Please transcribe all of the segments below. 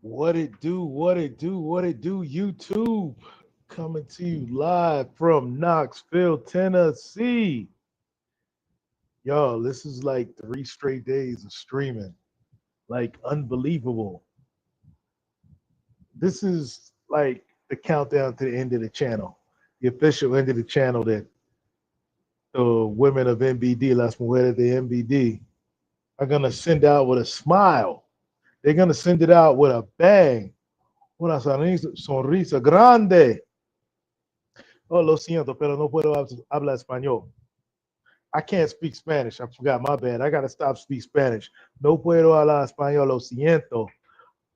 What it do, what it do, what it do, YouTube. Coming to you live from Knoxville, Tennessee. Y'all, this is like 3 straight days of streaming. Like unbelievable. This is like the countdown to the end of the channel. The official end of the channel that the women of MBD, Las Mujeres de MBD, are gonna send out with a smile. They're gonna send it out with a bang. Una sonrisa grande. Oh, lo siento, pero no puedo hablar español. I can't speak Spanish. I forgot, my bad. I got to stop speak Spanish. No puedo hablar español, lo siento.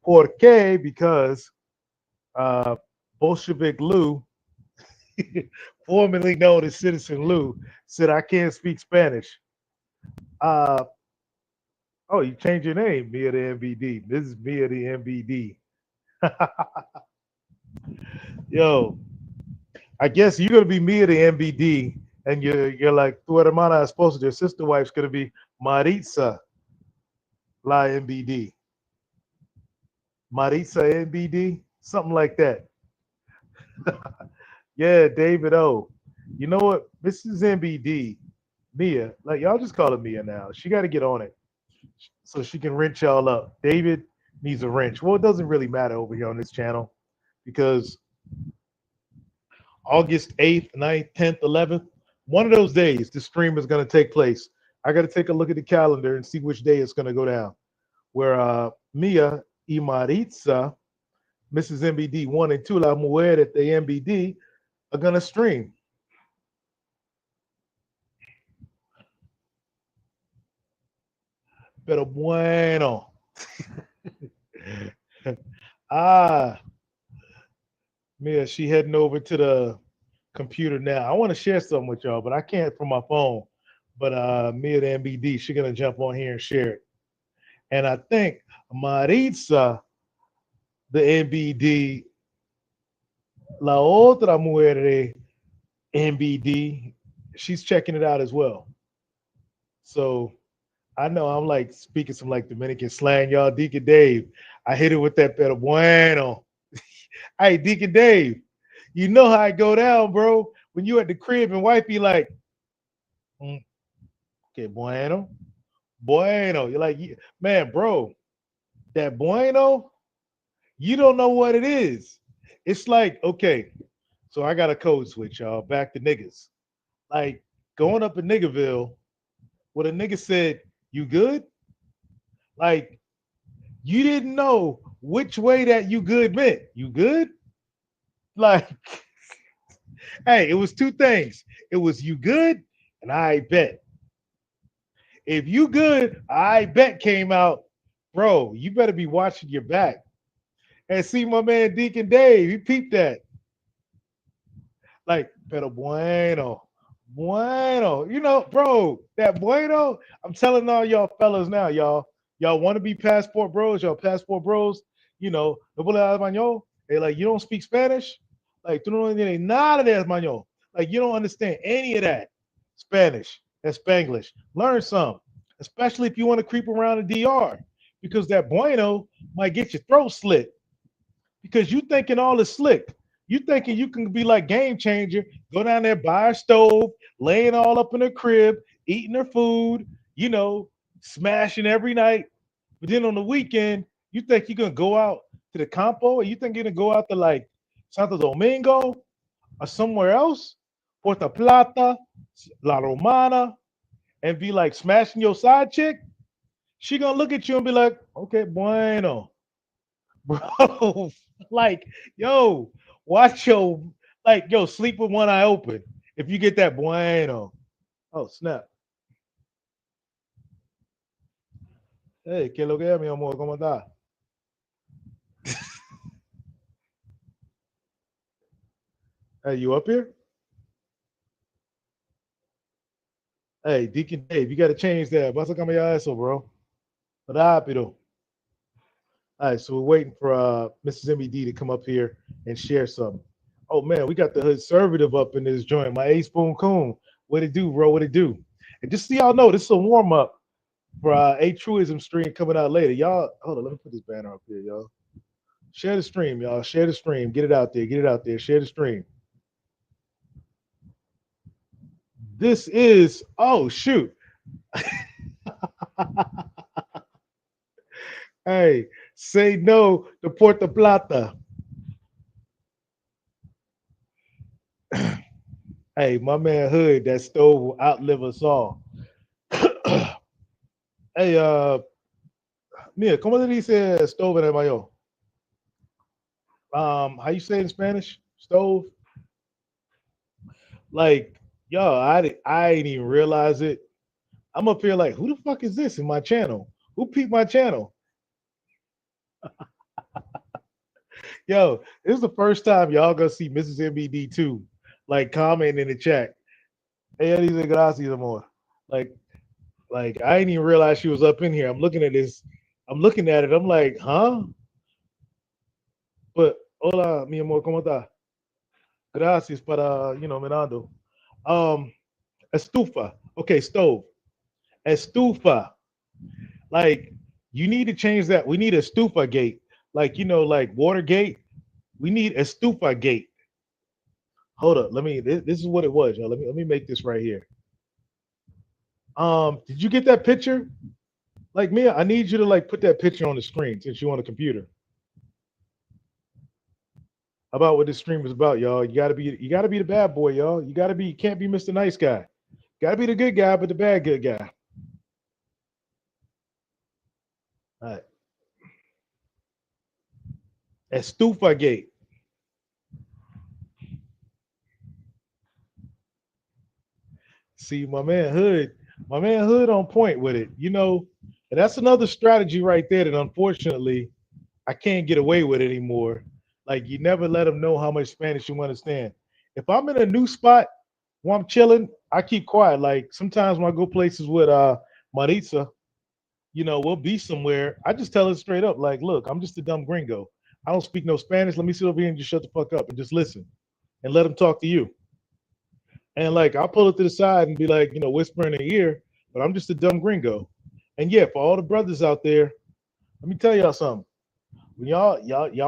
¿Por qué? Because uh, Bolshevik Lou, formerly known as Citizen Lou, said I can't speak Spanish. Uh, oh, you changed your name, Mia the MBD. This is Mia the MBD. Yo, I guess you're gonna be Mia the MBD, and you're like tu hermana esposa, your sister wife's gonna be Maritza la MBD. Maritza MBD, something like that. Yeah, David O. You know what? Mrs. MBD, Mia, like y'all just call her Mia now. She got to get on it so she can wrench y'all up. David needs a wrench. Well, it doesn't really matter over here on this channel because August 8th, 9th, 10th, 11th, one of those days, the stream is going to take place. I got to take a look at the calendar and see which day it's going to go down. Where Mia y Maritza, Mrs. MBD 1 and 2, La Mujer at the MBD, are going to stream. Pero bueno. ah, Mia, she heading over to the computer now. I want to share something with y'all, but I can't from my phone. But Mia, the MBD, she's going to jump on here and share it. And I think Maritza, the MBD, La Otra Mujer de MBD, she's checking it out as well. So I know I'm like speaking some like Dominican slang, y'all. Deacon Dave, I hit it with that pero bueno. Hey, Deacon Dave, you know how I go down, bro. When you at the crib and wife be like, mm, okay, bueno, bueno. You're like, man, bro, that bueno, you don't know what it is. It's like, okay, so I got a code switch, y'all. Back to niggas. Like going up in Niggerville, what a nigga said, you good? Like you didn't know which way that you good meant. You good? Like, hey, it was two things. It was you good and I bet. If you good, I bet came out, bro, you better be watching your back. And see my man Deacon Dave, he peeped that. Like, pero bueno. Bueno, you know, bro, that bueno. I'm telling all y'all fellas now, y'all want to be passport bros, y'all passport bros. You know, no puedo hablar español. Hey, like you don't speak Spanish, like tú no entiendes nada de español. Like you don't understand any of that Spanish, that's Spanglish. Learn some, especially if you want to creep around the DR, because that bueno might get your throat slit because you thinking all is slick. You thinking you can be like game changer, go down there, buy a stove, laying all up in her crib, eating her food, you know, smashing every night. But then on the weekend, you think you're gonna go out to the campo, or you think you're gonna go out to like Santo Domingo or somewhere else, Puerto Plata, La Romana, and be like smashing your side chick? She gonna look at you and be like, okay, bueno. Bro, like, yo, watch your like, yo, sleep with one eye open. If you get that bueno, oh snap. Hey, ¿qué lo que es, mi amor? ¿Cómo está? Hey, you up here? Hey, Deacon Dave, you got to change that. Vas a cambiar eso, bro. Rápido. All right, so we're waiting for Mrs. MED to come up here and share something. Oh man, we got the conservative up in this joint. My A Spoon Coon. What it do, bro? What it do? And just so y'all know, this is a warm up for a truism stream coming out later. Y'all, hold on, let me put this banner up here, y'all. Share the stream, y'all. Share the stream. Get it out there. Get it out there. Share the stream. This is, oh shoot. Hey, say no to Puerto Plata. Hey, my man Hood, that stove will outlive us all. Hey, Mia, ¿cómo se dice stove en español? How you say it in Spanish? Stove? Like, yo, I didn't even realize it. I'm up here like, who the fuck is this in my channel? Who peeped my channel? Yo, this is the first time y'all gonna see Mrs. MBD2 like commenting in the chat. Hey, dice gracias, amor. Like, like I didn't even realize she was up in here. I'm looking at this. I'm looking at it. I'm like, huh? But hola, mi amor, ¿cómo está? Gracias para, mirando. Um, estufa. Okay, stove. Estufa. Like, you need to change that. We need a stufa gate. Like, like Watergate. We need a stufa gate. Hold up. Let me. This is what it was, y'all. Let me make this right here. Did you get that picture? Like, Mia, I need you to like put that picture on the screen since you're on the computer. About what this stream is about, y'all. You gotta be the bad boy, y'all. You can't be Mr. Nice Guy. Gotta be the good guy, but the bad good guy. All right. Estufa gate. See, my man Hood on point with it. And that's another strategy right there that unfortunately I can't get away with anymore. Like you never let them know how much Spanish you understand. If I'm in a new spot while I'm chilling, I keep quiet. Like sometimes when I go places with Maritza, we'll be somewhere. I just tell her straight up, like, look, I'm just a dumb gringo. I don't speak no Spanish. Let me sit over here and just shut the fuck up and just listen and let them talk to you. And like I'll pull it to the side and be like, whisper in her ear, but I'm just a dumb gringo. And yeah, for all the brothers out there, let me tell y'all something. When y'all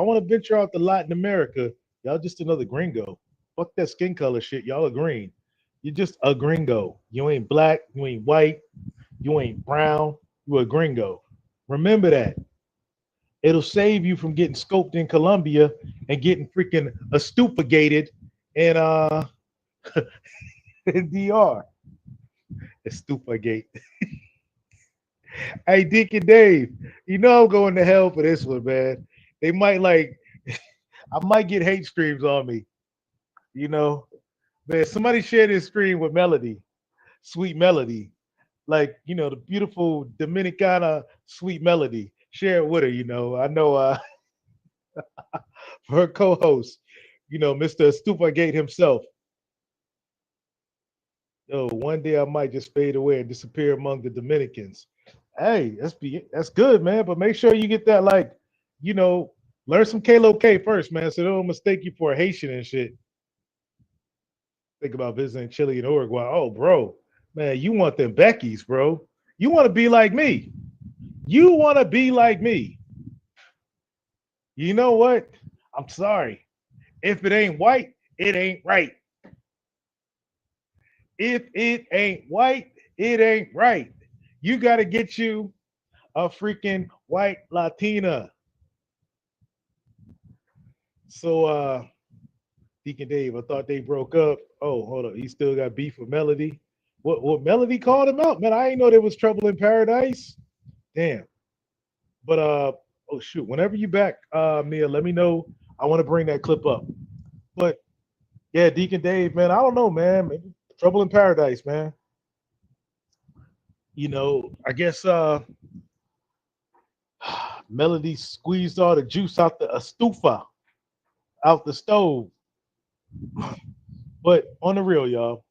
want to venture out to Latin America, y'all just another gringo. Fuck that skin color shit. Y'all are green. You're just a gringo. You ain't black. You ain't white. You ain't brown. You a gringo. Remember that. It'll save you from getting scoped in Colombia and getting freaking estupigated in in DR. Estupagate. Hey, Deacon Dave, I'm going to hell for this one, man. They might I might get hate streams on me. You know, man, somebody share this stream with Melody, sweet Melody, like the beautiful Dominicana sweet Melody. Share it with her. I know her co-host, Mr. Stupagate himself. Oh, one day I might just fade away and disappear among the Dominicans. Hey, that's good, man. But make sure you get that you know, learn some Kalo K first, man, so they don't mistake you for a Haitian and shit. Think about visiting Chile and Uruguay. Oh, bro, man, you want them Beckies, bro. You want to be like me. You want to be like me. You know what? I'm sorry. If it ain't white, it ain't right. If it ain't white, it ain't right. You got to get you a freaking white Latina. So, Deacon Dave, I thought they broke up. Oh, hold up. He still got beef with Melody. What Melody called him out? Man, I didn't know there was trouble in paradise. Damn. But oh shoot. Whenever you back, Mia, let me know. I want to bring that clip up. But yeah, Deacon Dave, man, I don't know, man. Maybe trouble in paradise, man. I guess Melody squeezed all the juice out the estufa, out the stove. But on the real, y'all.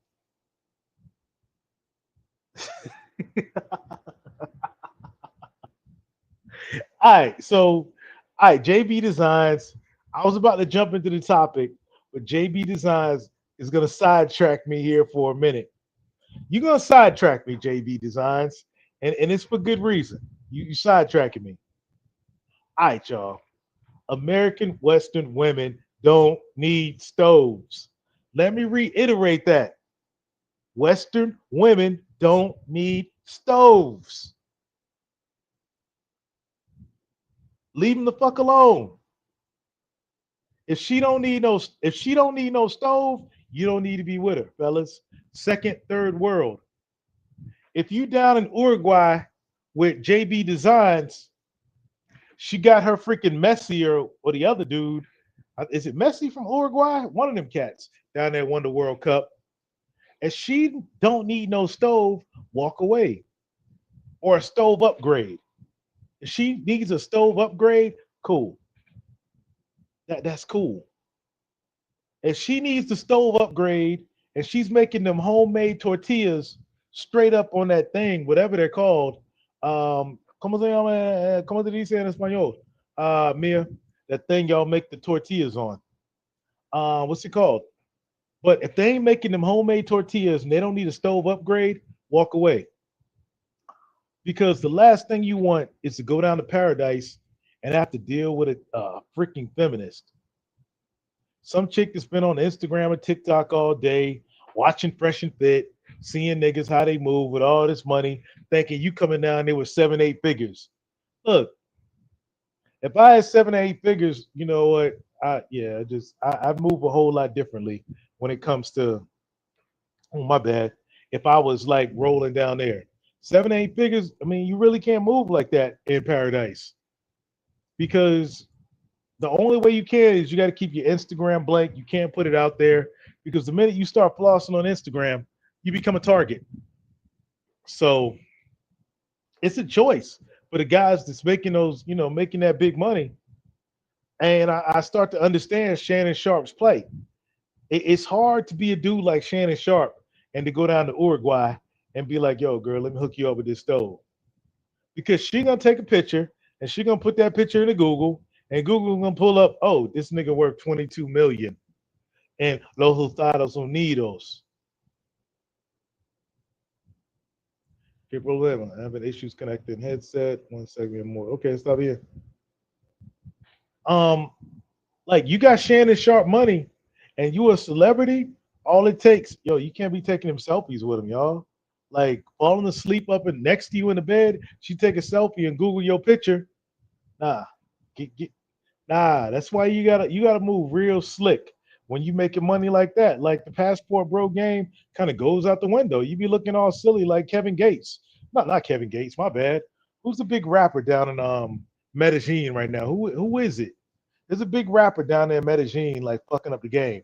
All right, so all right, JB Designs. I was about to jump into the topic, but JB Designs is gonna sidetrack me here for a minute. You're gonna sidetrack me, JB Designs, and it's for good reason. You sidetracking me. All right, y'all. American Western women don't need stoves. Let me reiterate that. Western women don't need stoves. Leave them the fuck alone. If she don't need no stove, you don't need to be with her, fellas. Second, third world. If you down in Uruguay with JB Designs, she got her freaking Messi or the other dude. Is it Messi from Uruguay? One of them cats down there won the World Cup. And she don't need no stove, walk away. Or a stove upgrade. If she needs a stove upgrade, cool. That's cool. If she needs the stove upgrade and she's making them homemade tortillas straight up on that thing, whatever they're called, ¿cómo se llama? ¿Cómo se dice en español? Mia, that thing y'all make the tortillas on. What's it called? But if they ain't making them homemade tortillas and they don't need a stove upgrade, walk away. Because the last thing you want is to go down to paradise and have to deal with a freaking feminist. Some chick that's been on Instagram or TikTok all day, watching Fresh and Fit, seeing niggas how they move with all this money, thinking you coming down there with 7, 8 figures. Look, if I had 7, 8 figures, you know what? I move a whole lot differently when it comes to, oh my bad. If I was like rolling down there, 7, 8 figures, I mean, you really can't move like that in paradise because the only way you can is you got to keep your Instagram blank. You can't put it out there because the minute you start flossing on Instagram, you become a target. So it's a choice for the guys that's making those, making that big money. And I start to understand Shannon Sharp's play. It's hard to be a dude like Shannon Sharp and to go down to Uruguay and be like, yo, girl, let me hook you up with this stove. Because she gonna take a picture and she gonna put that picture into Google and Google gonna pull up, oh, this nigga worth 22 million in Los Estados Unidos. Okay, problema. I'm having issues connecting headset. 1 second more. Okay, stop here. Um, like you got Shannon Sharp money and you a celebrity, all it takes, yo, you can't be taking them selfies with him, y'all. Like falling asleep up and next to you in the bed, she take a selfie and Google your picture. Nah, get, nah. That's why you gotta move real slick when you making money like that. Like the passport bro game kind of goes out the window. You be looking all silly like Kevin Gates. Not Kevin Gates. My bad. Who's the big rapper down in Medellin right now? Who is it? There's a big rapper down there in Medellin like fucking up the game.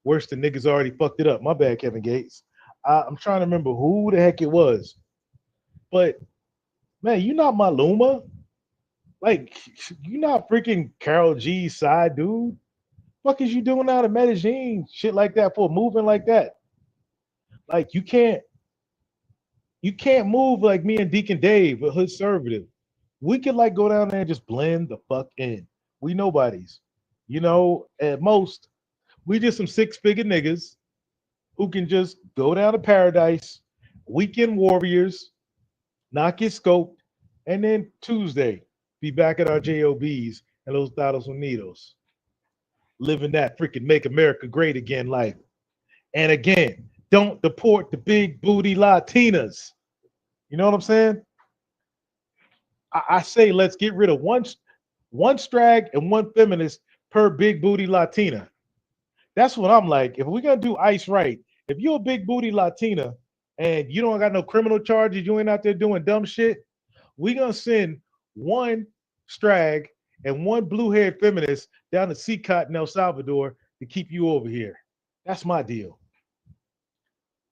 Worse than niggas already fucked it up. My bad, Kevin Gates. I'm trying to remember who the heck it was. But man, you not Maluma. Like you not freaking Carol G's side dude. Fuck is you doing out of Medellin? Shit like that for moving like that. Like you can't move like me and Deacon Dave with Hood Conservative. We could like go down there and just blend the fuck in. We nobodies. At most, we just some six-figure niggas who can just go down to paradise, weekend warriors, not get scoped, and then Tuesday be back at our JOBs and Los Estados Unidos, living that freaking make America great again life. And again, don't deport the big booty Latinas. You know what I'm saying? I say let's get rid of one strag and one feminist per big booty Latina. That's what I'm like. If we're gonna do ICE right, if you're a big booty Latina and you don't got no criminal charges, you ain't out there doing dumb shit, we gonna send one strag and one blue-haired feminist down to Seacot in El Salvador to keep you over here. That's my deal.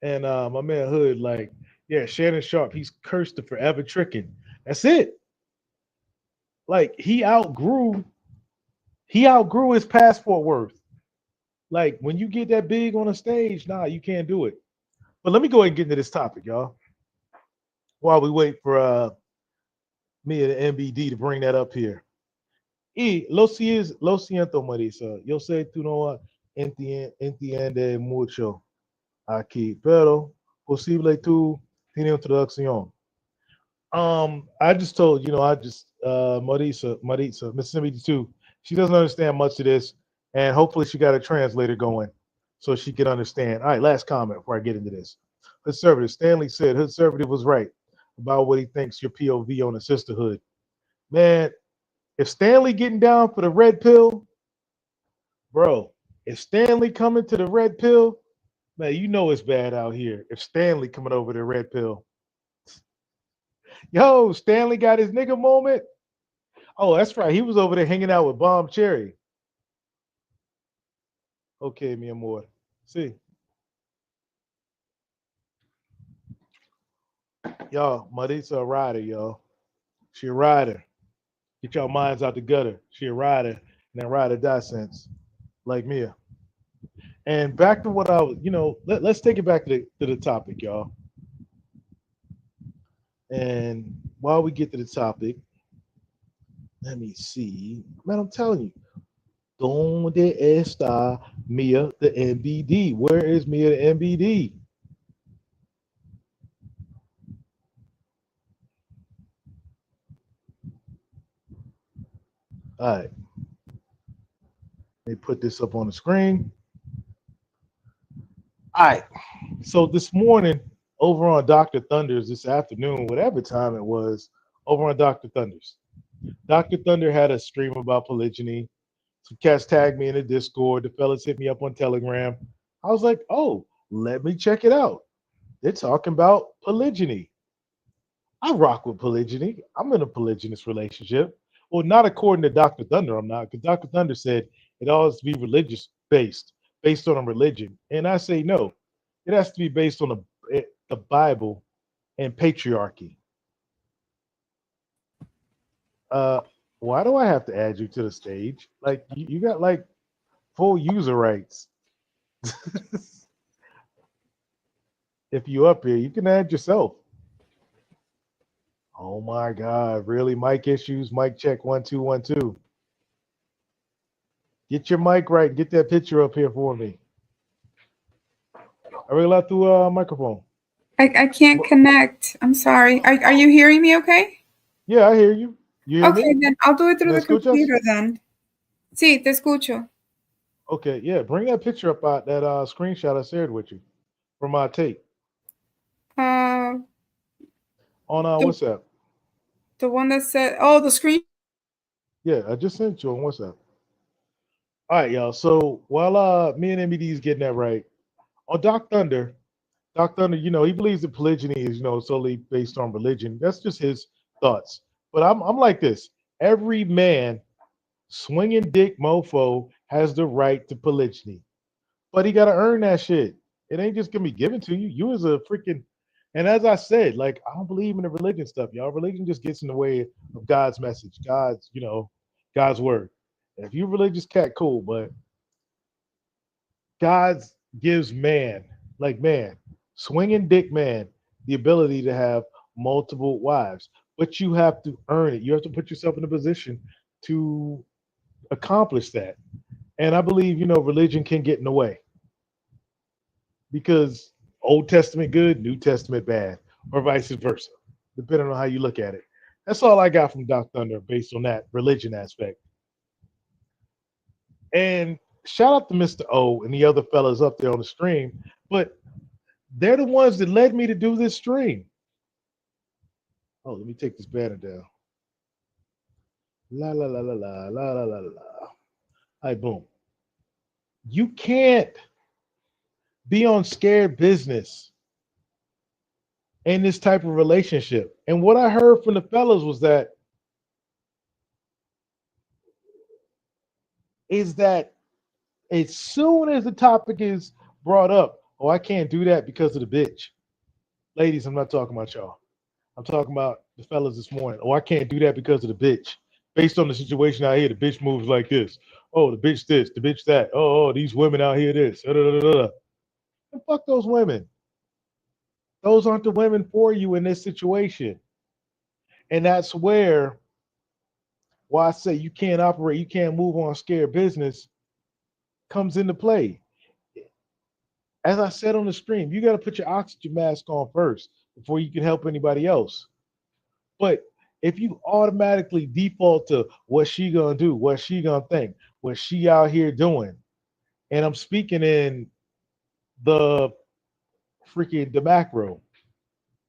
And my man Hood, like, yeah, Shannon Sharp, he's cursed to forever tricking. That's it. Like he outgrew his passport worth. Like when you get that big on a stage, nah, you can't do it. But let me go ahead and get into this topic, y'all. While we wait for me and MBD to bring that up here. Lo siento, Marisa. Yo sé tú no entiende mucho aquí, pero posible tú tiene introducción. I just told Marisa, Miss 72, She doesn't understand much of this, and hopefully she got a translator going so she can understand. All right, last comment before I get into this. Conservative Stanley said Conservative was right about what he thinks your POV on the sisterhood. Man, if Stanley getting down for the red pill, bro, if Stanley coming to the red pill, man, you know it's bad out here. If Stanley coming over the red pill, yo, Stanley got his nigga moment. Oh, that's right. He was over there hanging out with Bomb Cherry. Okay, mi amor. See, y'all, Marisa a rider, y'all. She a rider. Get y'all minds out the gutter. She a rider, and then ride or die sense, like Mia. And back to what I was, let's take it back to the topic, y'all. And while we get to the topic, let me see. Man, I'm telling you, ¿dónde está Mia the MBD? Where is Mia the MBD? All right, let me put this up on the screen. All right, so this morning over on Dr. Thunder's this afternoon, whatever time it was, over on Dr. Thunder's. Dr. Thunder had a stream about polygyny. Some cats tagged me in the Discord. The fellas hit me up on Telegram. I was like, oh, let me check it out. They're talking about polygyny. I rock with polygyny. I'm in a polygynous relationship. Well, not according to Dr. Thunder, I'm not, because Dr. Thunder said it all has to be religious based on a religion. And I say no. It has to be based on the Bible and patriarchy. Uh, why do I have to add you to the stage? Like you got like full user rights. If you up here, you can add yourself. Oh my God, really? Mic issues? Mic check 1 2 1 2. Get your mic right. Get that picture up here for me. Are we allowed through a microphone? I can't connect. I'm sorry. Are you hearing me okay? Yeah, I hear you. You hear Okay, me? then I'll do it through ¿Me the escuchas? computer then. Sí, te escucho. Okay, yeah. Bring that picture up out that screenshot I shared with you from my tape Uh, on the, WhatsApp. the one that said, oh, the screen. Yeah, I just sent you on WhatsApp. All right, y'all. So while me and MED is getting that right, on Doc Thunder, he believes that polygyny is, solely based on religion. That's just his thoughts. But I'm like this. Every man swinging dick mofo has the right to polygyny. But he got to earn that shit. It ain't just going to be given to you. You as a freaking, and as I said, like, I don't believe in the religion stuff, y'all. Religion just gets in the way of God's message, God's word. And if you're a religious cat, cool. But God gives man, like man, swinging dick man, the ability to have multiple wives. But you have to earn it. You have to put yourself in a position to accomplish that. And I believe, religion can get in the way because Old Testament good, New Testament bad, or vice versa, depending on how you look at it. That's all I got from Doc Thunder based on that religion aspect. And shout out to Mr. O and the other fellas up there on the stream. But they're the ones that led me to do this stream. Oh, let me take this banner down. La la la la la la la la la. All right, boom. You can't be on scared business in this type of relationship. And what I heard from the fellas was that as soon as the topic is brought up, oh, I can't do that because of the bitch. Ladies, I'm not talking about y'all. I'm talking about the fellas this morning. Oh, I can't do that because of the bitch. Based on the situation out here, the bitch moves like this. Oh, the bitch this, the bitch that. Oh, these women out here this. Da, da, da, da, da. And fuck those women. Those aren't the women for you in this situation. And that's why I say you can't operate, you can't move on scared business comes into play. As I said on the stream, you got to put your oxygen mask on first before you can help anybody else. But if you automatically default to what she gonna do, what she gonna think, what she out here doing, and I'm speaking in the the macro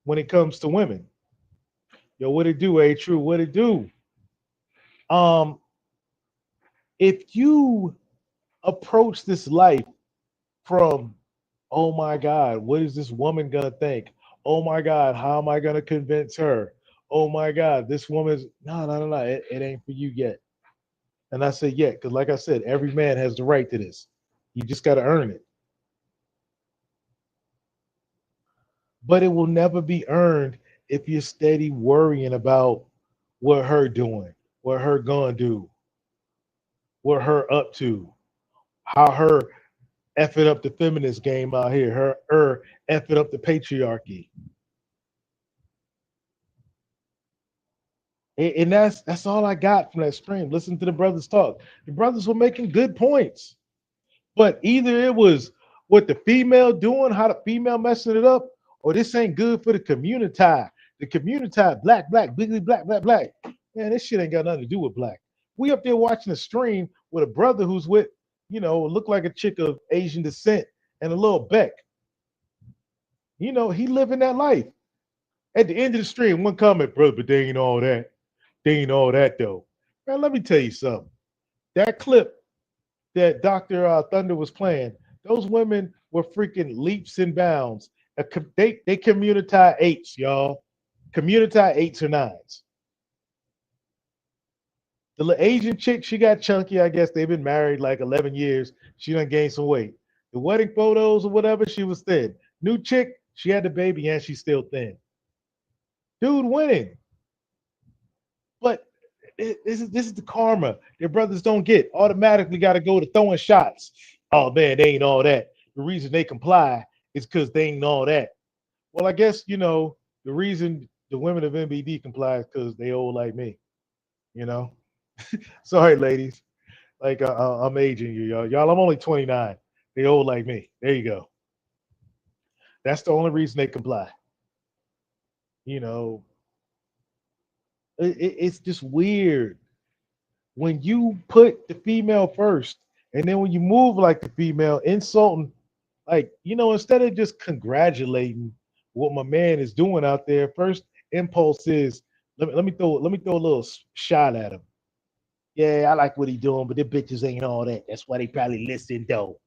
when it comes to women. Yo, what it do, A True? What it do? Um, if you approach this life from, oh my God, what is this woman gonna think? Oh my God, how am I gonna convince her? Oh my God, this woman's no. It ain't for you yet. And I say yet, because like I said, every man has the right to this. You just gotta earn it. But it will never be earned if you're steady worrying about what her doing, what her gonna do, what her up to, how her effing up the feminist game out here, her effing up the patriarchy. And that's all I got from that stream. Listen to the brothers talk. The brothers were making good points. But either it was what the female doing, how the female messing it up, or this ain't good for the community. The community, black, bigly, black. Man, this shit ain't got nothing to do with black. We up there watching a stream with a brother who's with, look like a chick of Asian descent and a little Beck. He living that life. At the end of the stream, one comment, brother, but they ain't all that. They ain't all that though. Man, let me tell you something. That clip that Dr. Thunder was playing, those women were freaking leaps and bounds. They community eights, y'all. Community eights or nines. The little Asian chick, she got chunky. I guess they've been married like 11 years. She done gained some weight. The wedding photos or whatever, she was thin. New chick, she had the baby and she's still thin. Dude winning. But this is the karma their brothers don't get. Automatically got to go to throwing shots. Oh man, they ain't all that. The reason they comply is because they ain't all that. Well, I guess the reason the women of NBD comply is because they old like me. You know. Sorry, ladies. Like I'm aging you, y'all. Y'all, I'm only 29. They old like me. There you go. That's the only reason they comply. You know, it's just weird when you put the female first, and then when you move like the female, insulting, like instead of just congratulating what my man is doing out there, first impulse is let me throw a little shot at him. Yeah, I like what he doing, but the bitches ain't all that. That's why they probably listen though.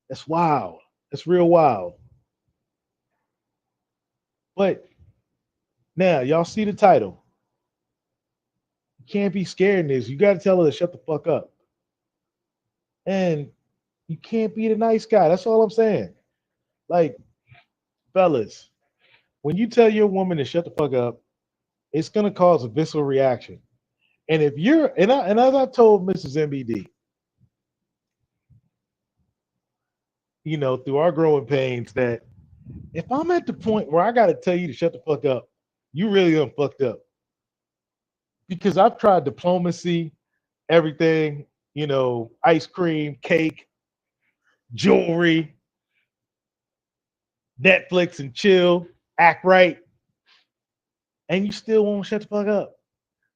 That's wild. That's real wild. But now y'all see the title. You can't be scared in this. You got to tell her to shut the fuck up. And you can't be the nice guy. That's all I'm saying. Like, fellas, when you tell your woman to shut the fuck up, it's gonna cause a visceral reaction. And if you're and as I told Mrs. MBD, through our growing pains, that if I'm at the point where I gotta tell you to shut the fuck up, you really done fucked up. Because I've tried diplomacy, everything, ice cream, cake, jewelry, Netflix and chill, act right, and you still won't shut the fuck up.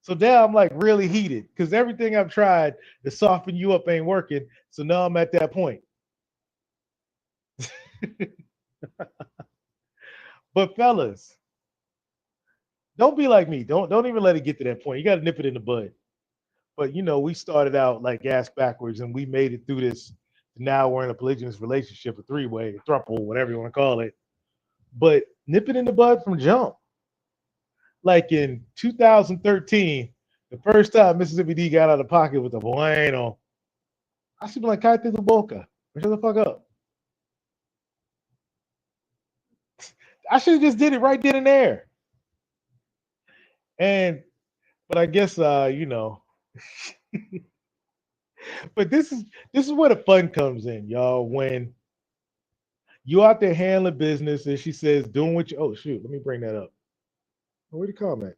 So now I'm like really heated because everything I've tried to soften you up ain't working. So now I'm at that point. But fellas, don't be like me. Don't even let it get to that point. You got to nip it in the bud. But we started out like ass backwards, and we made it through this. Now we're in a polygynous relationship, a three-way, a throuple, whatever you want to call it. But nip it in the bud from jump. Like in 2013, the first time Mississippi D got out of pocket with the bueno, I should be like, Kite the boca. Shut the fuck up. I should have just did it right then and there. And but I guess but this is where the fun comes in, y'all. When you out there handling business and she says doing what you let me bring that up. Where'd the comment?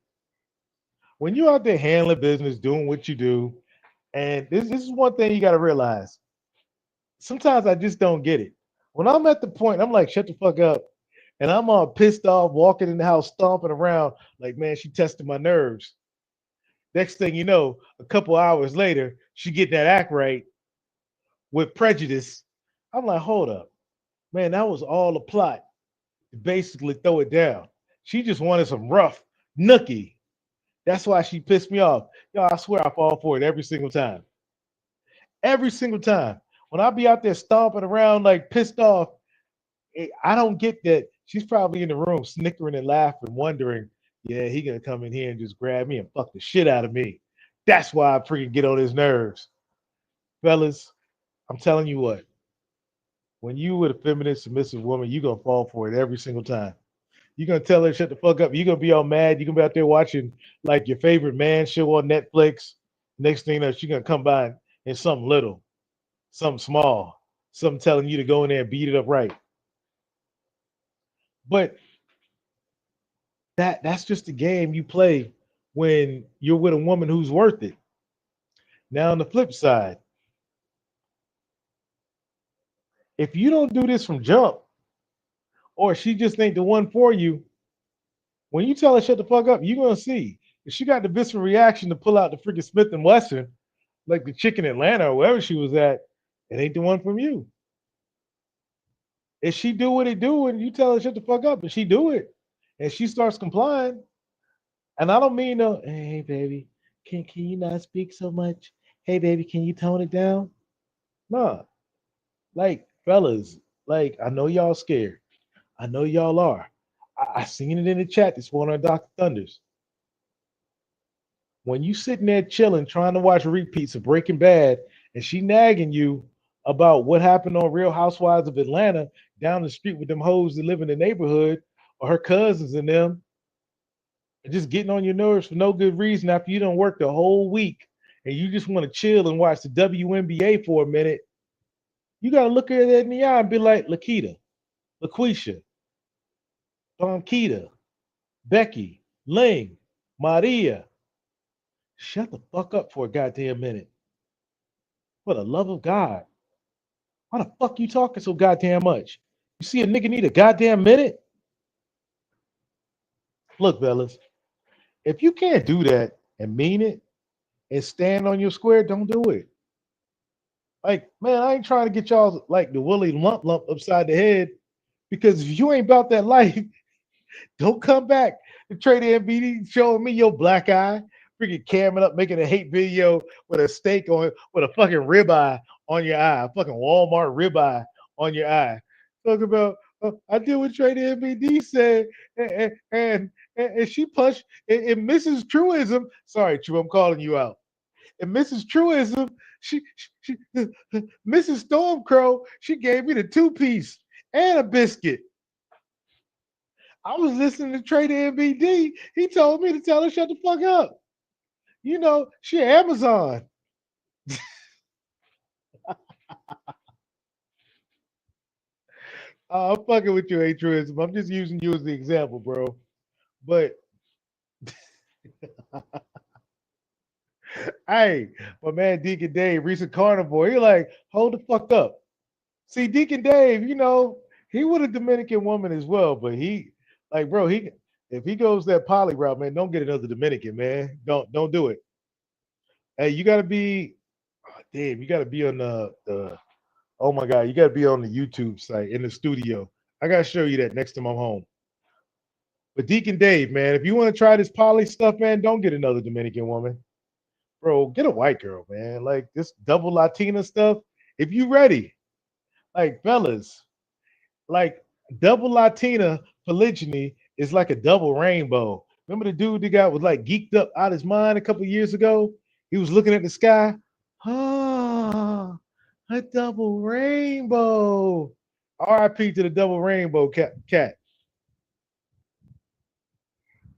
When you out there handling business, doing what you do, and this is one thing you gotta realize. Sometimes I just don't get it. When I'm at the point, I'm like, shut the fuck up. And I'm all pissed off, walking in the house, stomping around, like, man, she tested my nerves. Next thing you know, a couple hours later, she get that act right with prejudice. I'm like, hold up, man, that was all a plot to basically throw it down. She just wanted some rough nookie. That's why she pissed me off. Yo, I swear I fall for it every single time. Every single time. When I be out there stomping around like pissed off, I don't get that. She's probably in the room snickering and laughing, wondering, yeah, he gonna come in here and just grab me and fuck the shit out of me. That's why I freaking get on his nerves. Fellas, I'm telling you what, when you with a feminine, submissive woman, you gonna fall for it every single time. You're gonna tell her shut the fuck up. You're gonna be all mad. You're gonna be out there watching like your favorite man show on Netflix. Next thing you know, she's gonna come by and something little, something small, something telling you to go in there and beat it up right. But that's just the game you play when you're with a woman who's worth it. Now on the flip side, if you don't do this from jump, or she just ain't the one for you, when you tell her shut the fuck up, you're gonna see if she got the visceral reaction to pull out the freaking Smith and Wesson, like the chick in Atlanta or wherever she was at, it ain't the one from you. If she do what it do and you tell her shut the fuck up and she do it and she starts complying, and I don't mean no, hey baby, can you not speak so much? Hey baby, can you tone it down? Nah, like fellas, like I know y'all scared. I know y'all are. I seen it in the chat this morning on Dr. Thunders. When you sitting there chilling, trying to watch repeats of Breaking Bad, and she nagging you about what happened on Real Housewives of Atlanta down the street with them hoes that live in the neighborhood, or her cousins and them, and just getting on your nerves for no good reason after you don't work the whole week and you just want to chill and watch the WNBA for a minute, you gotta look her in the eye and be like, Lakita, LaQuisha, Donkita, Becky, Ling, Maria, shut the fuck up for a goddamn minute. For the love of God. Why the fuck you talking so goddamn much? You see a nigga need a goddamn minute? Look, fellas, if you can't do that and mean it and stand on your square, don't do it. Like, man, I ain't trying to get y'all like the Willie lump upside the head because if you ain't about that life, don't come back to trade MBD showing me your black eye, freaking camming up, making a hate video with a steak on, with a fucking ribeye on your eye, a fucking Walmart ribeye on your eye. Talk about, I did what Trade MBD said, and she punched, and Mrs. Truism, sorry, True, I'm calling you out. And Mrs. Truism, she Mrs. Stormcrow, she gave me the two-piece and a biscuit. I was listening to Trader MBD. He told me to tell her shut the fuck up. You know, she Amazon. I'm fucking with you, Atruism. I'm just using you as the example, bro. But hey, my man Deacon Dave, recent carnivore, he like, hold the fuck up. See, Deacon Dave, you know, he with a Dominican woman as well, but he, like, bro, he if he goes that poly route, man, don't get another Dominican, man. Don't do it. Hey, you gotta be, oh, damn, you gotta be on the oh my god, you gotta be on the YouTube site in the studio. I gotta show you that next time I'm home. But Deacon Dave, man, if you want to try this poly stuff, man, don't get another Dominican woman, bro. Get a white girl, man. Like this double Latina stuff. If you ready, like fellas, like double Latina polygyny is like a double rainbow. Remember the dude that got was like geeked up out his mind a couple years ago? He was looking at the sky. Ah, a double rainbow. RIP to the double rainbow cat.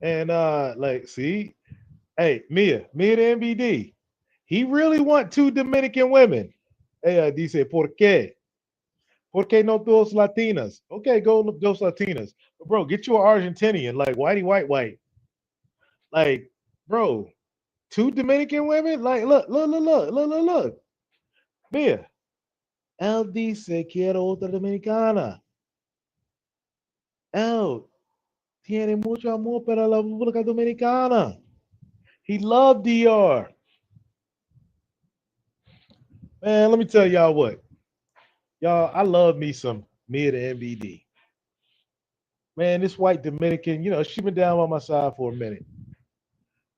And like, see, hey, Mia the MBD. He really want two Dominican women. Hey, dice, ¿por qué? ¿Por qué no dos Latinas? Okay, go look dos Latinas. But bro, get you an Argentinian, like whitey white. Like, bro, two Dominican women? Like, look. Mia, él dice quiero otra dominicana. El tiene mucho amor para la República Dominicana. He loved DR. Man, let me tell y'all what. Y'all, I love me some mid MBD. Man, this white Dominican, she been down on my side for a minute.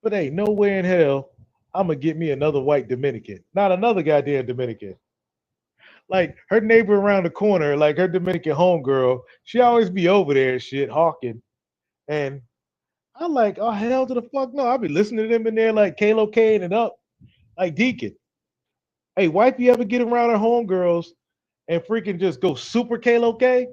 But hey, nowhere in hell I'm gonna get me another white Dominican. Not another goddamn Dominican. Like her neighbor around the corner, like her Dominican homegirl, she always be over there and shit, hawking. And I'm like, oh hell to the fuck no. I'll be listening to them in there like Kalo Kane and up, like Deacon. Hey, wifey ever get around her homegirls and freaking just go super Kalo K?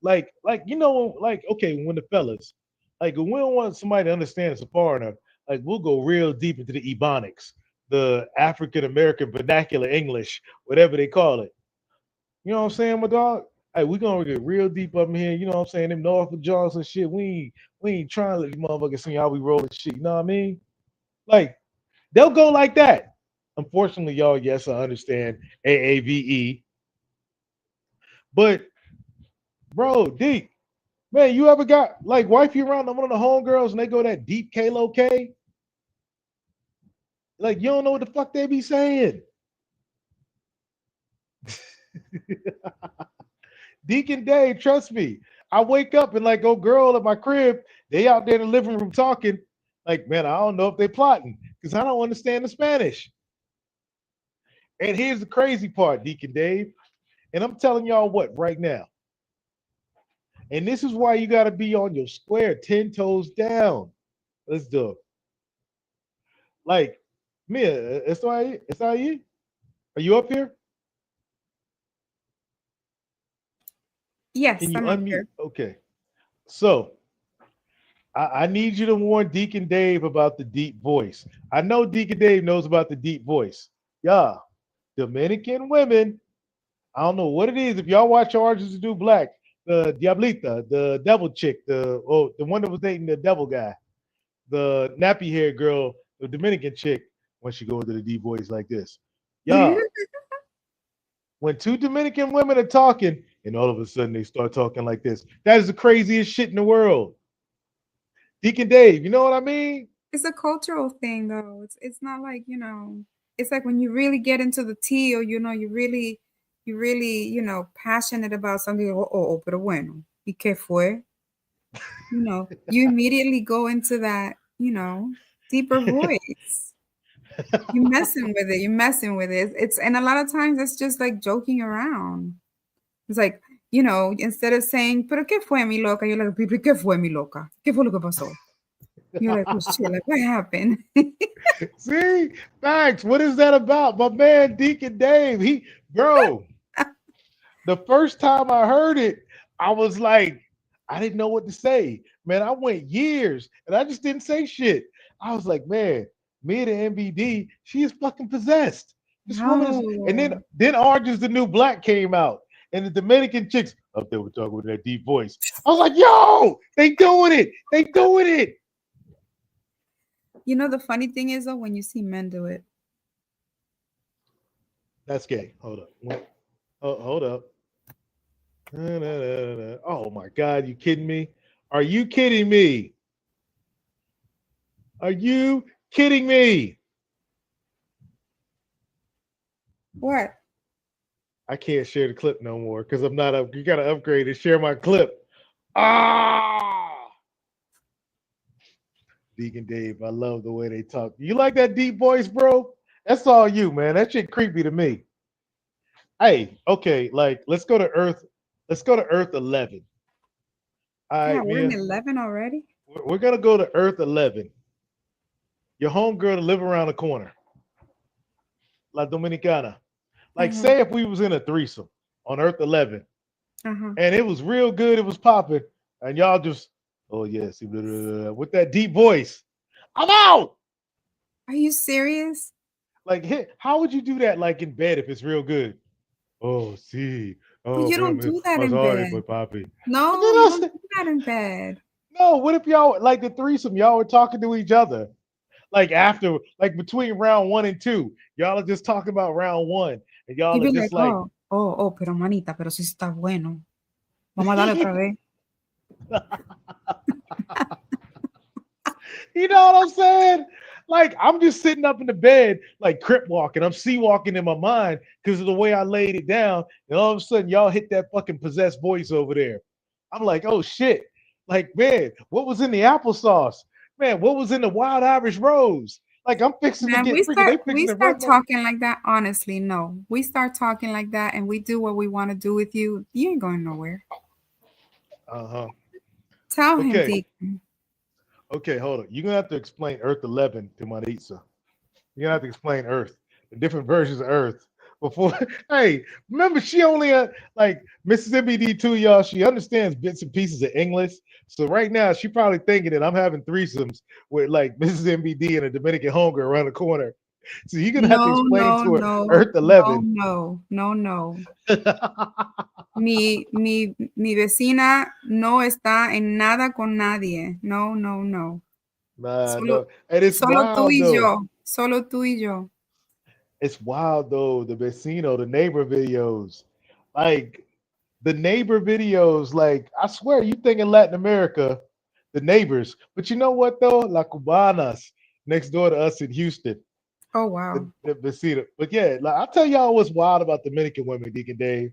Like okay, when the fellas, like when we don't want somebody to understand it's a foreigner, like we'll go real deep into the Ebonics, the African American vernacular English, whatever they call it. You know what I'm saying, my dog? Hey, we gonna get real deep up in here. You know what I'm saying? Them Norfolk Jaws and shit. We ain't trying to let you motherfuckers see how we roll and shit. You know what I mean? Like they'll go like that. Unfortunately, y'all, yes, I understand AAVE, but bro, deep. Man, you ever got like wifey around one of the homegirls and they go that deep Kalo K? Like you don't know what the fuck they be saying. Deacon Dave, trust me. I wake up and like, oh girl at my crib, they out there in the living room talking. Like, man, I don't know if they plotting because I don't understand the Spanish. And here's the crazy part, Deacon Dave. And I'm telling y'all what right now. And this is why you got to be on your square, 10 toes down. Let's do it. Like, Mia, it's all you. Are you up here? Can Yes, you I'm up unmute? here. Okay. So I need you to warn Deacon Dave about the deep voice. I know Deacon Dave knows about the deep voice. Yeah. Dominican women, I don't know what it is. If y'all watch Orange to Do Black, the Diablita, the devil chick, the one that was dating the devil guy, the nappy haired girl, the Dominican chick, when she go into the deep voice like this. Yeah. When two Dominican women are talking, and all of a sudden they start talking like this. That is the craziest shit in the world. Deacon Dave, you know what I mean? It's a cultural thing, though. It's not like, it's like when you really get into the tea, or you really passionate about something. Oh, pero bueno, ¿y qué fue? You immediately go into that, deeper voice. You messing with it. You're messing with it. And a lot of times it's just like joking around. It's like, instead of saying, pero qué fue mi loca, you're like, pero qué fue mi loca? ¿Qué fue lo que pasó? You're like, oh shit, like what happened? See, Max, what is that about? My man Deacon Dave, bro, the first time I heard it, I was like, I didn't know what to say. Man, I went years and I just didn't say shit. I was like, man, me and MBD, she is fucking possessed. This woman is, and No. then Orange is the New Black came out, and the Dominican chicks up there were talking with that deep voice. I was like, yo, they doing it, they doing it. The funny thing is though, when you see men do it. That's gay. Hold up. Oh, hold up. Oh my God, you kidding me? Are you kidding me? Are you kidding me? What? I can't share the clip no more because I'm not up. You gotta upgrade and share my clip. Ah, Deacon Dave, I love the way they talk. You like that deep voice, bro? That's all you, man. That shit creepy to me. Hey, okay, like let's go to Earth. Let's go to Earth 11. All God, right, we're in Mia. 11 already? We're gonna go to Earth 11. Your homegirl to live around the corner, La Dominicana. Like, Uh-huh. say if we was in a threesome on Earth 11, Uh-huh. and it was real good, it was popping, and y'all just, oh yes, blah, blah, blah, with that deep voice, I'm out. Are you serious? Like, how would you do that? Like in bed, if it's real good. Oh, see, But oh, you don't man, do that I'm in sorry, bed. but Poppy. And No, then you I don't said, do that in bed. no. What if y'all like the threesome? Y'all were talking to each other, like after, like between round one and two, y'all are just talking about round one, and You y'all are be just like, like, oh, pero manita, pero sí está bueno. Vamos a darle otra vez. You know what I'm saying? Like I'm just sitting up in the bed, like crip walking. I'm sea walking in my mind because of the way I laid it down. And all of a sudden, y'all hit that fucking possessed voice over there. I'm like, oh shit. Like, man, what was in the applesauce? Man, what was in the wild Irish rose? Like I'm fixing to Man, get freaking, they we fixing to start run my talking like that. Honestly, no. We start talking like that and we do what we want to do with you. You ain't going nowhere. uh-huh. Tell him, Okay. Deacon. Okay, hold on. You're gonna have to explain Earth 11 to Maritza. You're gonna have to explain Earth, the different versions of Earth. Before, hey, remember she only like Mississippi D2, y'all. She understands bits and pieces of English. So right now, she probably thinking that I'm having threesomes with like Mrs. MBD and a Dominican hunger around the corner. So you're gonna have to No, explain no, to her no, Earth no, 11. no, no, no. Mi vecina no está en nada con nadie. No, no, no. Nah, Solo, no, and it's solo tú wild y though. yo. Solo tú y yo. It's wild though. The vecino, the neighbor videos, like the neighbor videos. Like I swear, you think in Latin America, the neighbors. But you know what though? La Cubanas next door to us in Houston, Oh, wow. the vecino. But yeah, like I'll tell y'all what's wild about Dominican women, Deacon Dave.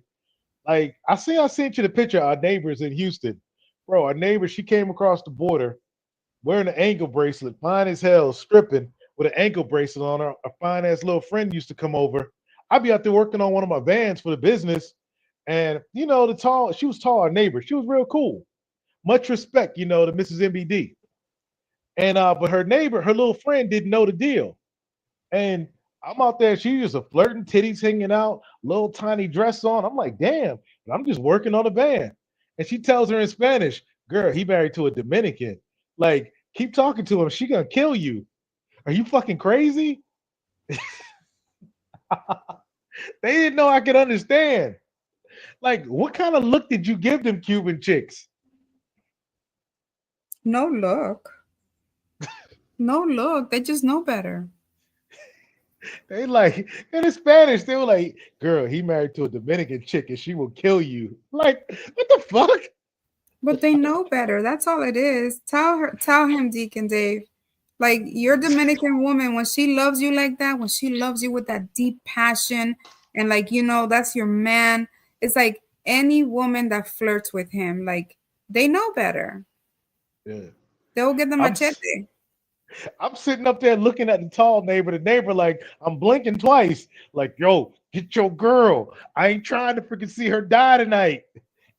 Like I sent you the picture of our neighbors in Houston, bro. Our neighbor, she came across the border wearing an ankle bracelet, fine as hell, stripping with an ankle bracelet on her. A fine ass little friend used to come over. I'd be out there working on one of my vans for the business. And you know, she was tall, our neighbor. She was real cool. Much respect, you know, to Mrs. MBD. And but her neighbor, her little friend didn't know the deal. And I'm out there, she was a flirting, titties hanging out, little tiny dress on. I'm like, damn, and I'm just working on a van. And she tells her in Spanish, girl, he married to a Dominican. Like, keep talking to him. She gonna kill you. Are you fucking crazy? They didn't know I could understand. Like, what kind of look did you give them Cuban chicks? No look. No look. They just know better. They like in Spanish, they were like, girl, he married to a Dominican chick and she will kill you. Like, what the fuck? But they know better. That's all it is. Tell him, Deacon Dave. Like your Dominican woman, when she loves you like that, when she loves you with that deep passion, and like that's your man. It's like any woman that flirts with him, like they know better. Yeah. They'll get the I'm machete. I'm sitting up there looking at the tall neighbor, the neighbor like I'm blinking twice, like, yo, get your girl. I ain't trying to freaking see her die tonight.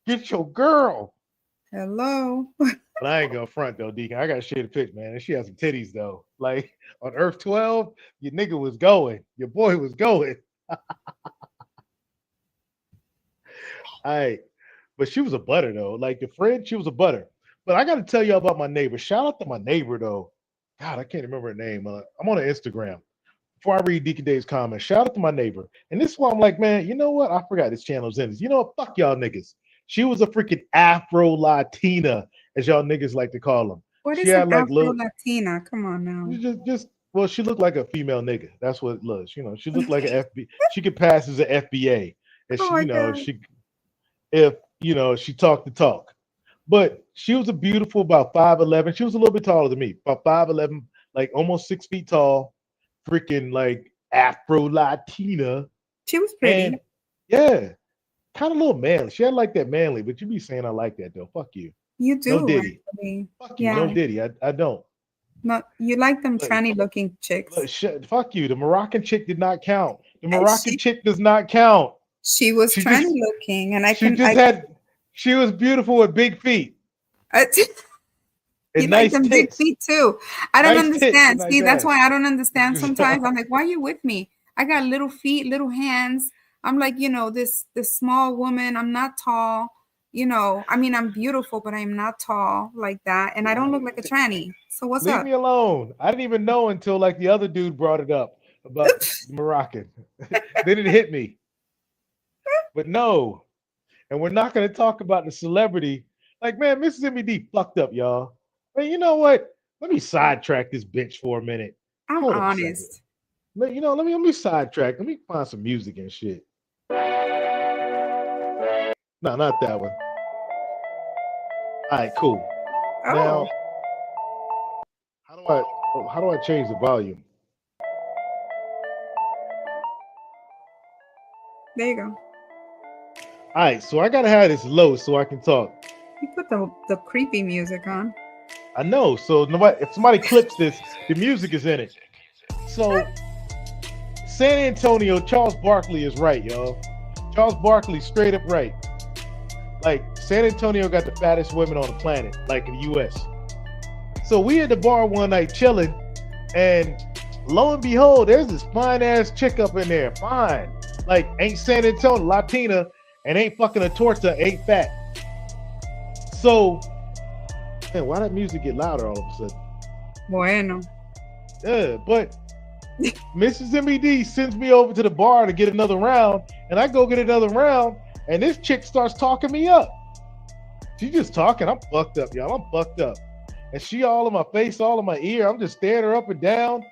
Get your girl. Hello. But I ain't gonna front though, Deacon. I gotta share the pitch, man. And she has some titties though. Like on Earth 12, your nigga was going. Your boy was going. All right. But she was a butter though. Like the friend, she was a butter. But I gotta tell you about my neighbor. Shout out to my neighbor though. God, I can't remember her name. I'm on her Instagram. Before I read Deacon Dave's comments, shout out to my neighbor. And this is why I'm like, man, you know what? I forgot this channel's in this. You know what? Fuck y'all niggas. She was a freaking Afro Latina, as y'all niggas like to call them. What She is an had like Afro little, Latina? Come on now. just well, she looked like a female nigga. That's what it was. You know, she looked like an FB. She could pass as an FBA, and Oh she, my you know, God. she if you know she talked the talk. But she was a beautiful, about 5'11". She was a little bit taller than me, about 5'11", like almost 6 feet tall, freaking like Afro Latina. She was And pretty. yeah, kind of a little manly. She had like that manly, but you be saying I like that though. Fuck you. You No do, Diddy. actually. Fuck you. No Yeah. Diddy. I don't. Not you like them Look, tranny looking look, chicks. fuck you. The Moroccan chick did not count. The And Moroccan chick does not count. she was She tranny just looking, and she just had she was beautiful with big feet I you and like nice them big tits. feet too. I don't Nice tits and understand. nice See, that's ass. why I don't understand sometimes. I'm like, why are you with me? I got little feet, little hands. I'm like, this small woman. I'm not tall. I mean, I'm beautiful, but I'm not tall like that, and I don't look like a tranny. So what's Leave up? me alone. I didn't even know until like the other dude brought it up about the Moroccan. Then it hit me. But no. And we're not going to talk about the celebrity. Like, man, Mrs. MED fucked up, y'all. Man, you know what? Let me sidetrack this bitch for a minute. I'm Hold up a second. honest. Let me sidetrack. Let me find some music and shit. No, not that one. All right, cool. Oh, Now, how do I change the volume? there you go. All right, so I gotta have this low so I can talk. You put the creepy music on. I know. So nobody, if somebody clips this, the music is in it. So San Antonio, Charles Barkley is right, y'all. Charles Barkley straight up right. Like San Antonio got the fattest women on the planet, like in the U.S. So we at the bar one night chilling, and lo and behold, there's this fine ass chick up in there. Fine. Like ain't San Antonio, Latina, and ain't fucking a torta, ain't fat. So, man, why that music get louder all of a sudden? Bueno. Yeah, but Mrs. MED sends me over to the bar to get another round, and I go get another round, and this chick starts talking me up. She just talking. I'm fucked up, y'all. I'm fucked up. And she all in my face, all in my ear. I'm just staring her up and down.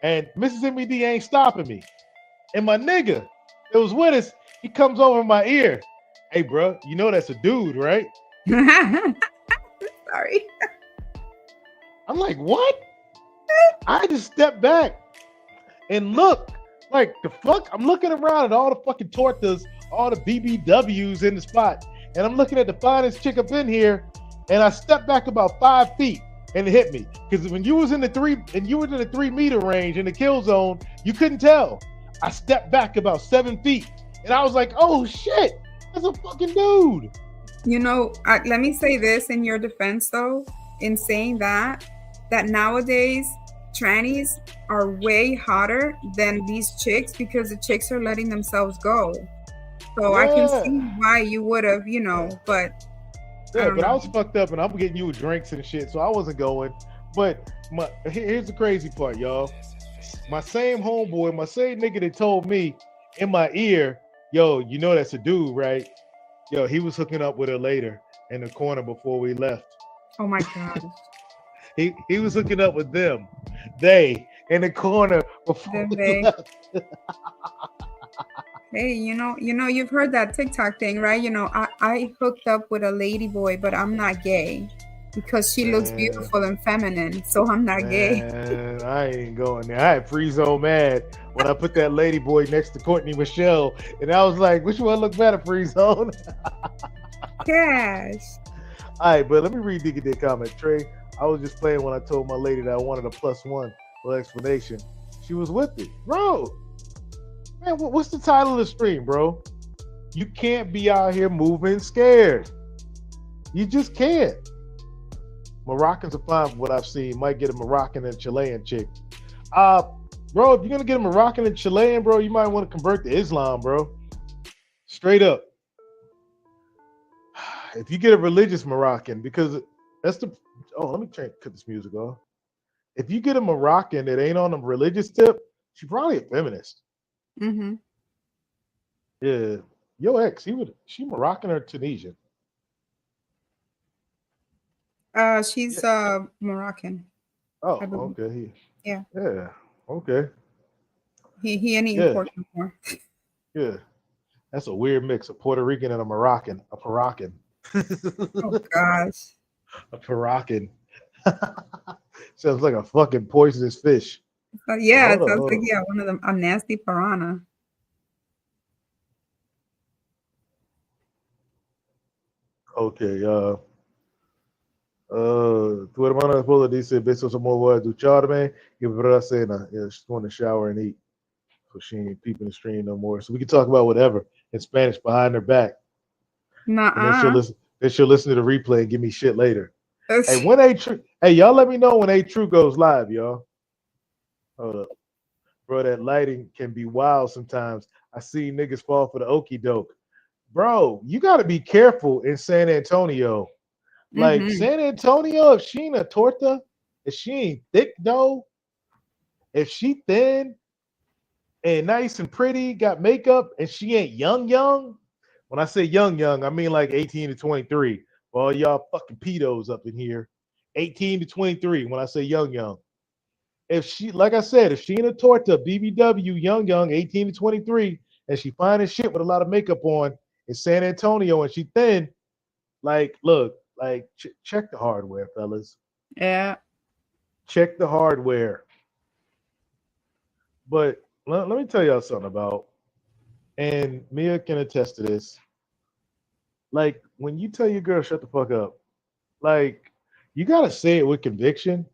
And Mrs. MED ain't stopping me. And my nigga that was with us, he comes over my ear. Hey, bro, you know that's a dude, right? Sorry. I'm like, what? I just stepped back and look. Like, the fuck? I'm looking around at all the fucking tortas, all the BBWs in the spot. And I'm looking at the finest chick up in here. And I stepped back about 5 feet and it hit me. Because when you was in the 3-meter range in the kill zone, you couldn't tell. I stepped back about 7 feet. And I was like, oh shit, that's a fucking dude. You know, let me say this in your defense, though, in saying that nowadays trannies are way hotter than these chicks because the chicks are letting themselves go. So I can see Yeah. why you would have, but I Yeah, don't but I know. was fucked up and I'm getting you drinks and shit, so I wasn't going. But here's the crazy part, y'all. My same homeboy, my same nigga that told me in my ear, yo, you know that's a dude, right? Yo, he was hooking up with her later in the corner before we left. Oh my gosh. He was hooking up with them. They in the corner before Then we they, left. hey, you've heard that TikTok thing, right? I hooked up with a lady boy, but I'm not gay because she looks Man, beautiful and feminine, so I'm not gay. man, I ain't going there. I had free zone mad when I put that lady boy next to Courtney Michelle, and I was like, which one look better, free zone? Cash. All right, but let me read Diggy Dick comment. Trey, I was just playing when I told my lady that I wanted a +1 little explanation. She was with it. Bro, man, what's the title of the stream, bro? You can't be out here moving scared. You just can't. Moroccans are fine from what I've seen. Might get a Moroccan and Chilean chick. Bro, if you're gonna get a Moroccan and Chilean, bro, you might want to convert to Islam, bro. Straight up. If you get a religious Moroccan, because that's the let me cut this music off. If you get a Moroccan that ain't on the religious tip, she's probably a feminist. Mm-hmm. Yeah. Your ex, she Moroccan or Tunisian? She's Yeah. Moroccan, I Oh, believe. okay. Yeah. Yeah. Okay. He ain't eating Yeah. pork no more. Yeah. That's a weird mix, a Puerto Rican and a Moroccan. A Moroccan. Oh gosh. A Moroccan. Sounds like a fucking poisonous fish. Yeah, Hold it on, sounds hold like on. one of them a nasty piranha. Okay, tu hermana esposa dice besos amor du charme y para cena. Yeah, she's going to shower and eat. So she ain't peeping the stream no more. So we can talk about whatever in Spanish behind her back. And then she'll Nuh-uh. listen to the replay and give me shit later. Hey, when A True, hey, y'all let me know when A True goes live, y'all. Hold up. Bro, that lighting can be wild sometimes. I see niggas fall for the okey doke. Bro, you gotta be careful in San Antonio. Like Mm-hmm. San Antonio, if she ain't a torta, if she ain't thick though, if she thin and nice and pretty, got makeup, and she ain't young. When I say young, I mean like 18 to 23. For all y'all fucking pedos up in here. 18 to 23 when I say young. If she, like I said, if she in a torta, BBW, young, 18 to 23, and she fine as shit with a lot of makeup on in San Antonio and she thin, like, look, Like, check the hardware, fellas. Yeah. Check the hardware. But let me tell y'all something about, and Mia can attest to this. Like, when you tell your girl shut the fuck up, like, you gotta say it with conviction,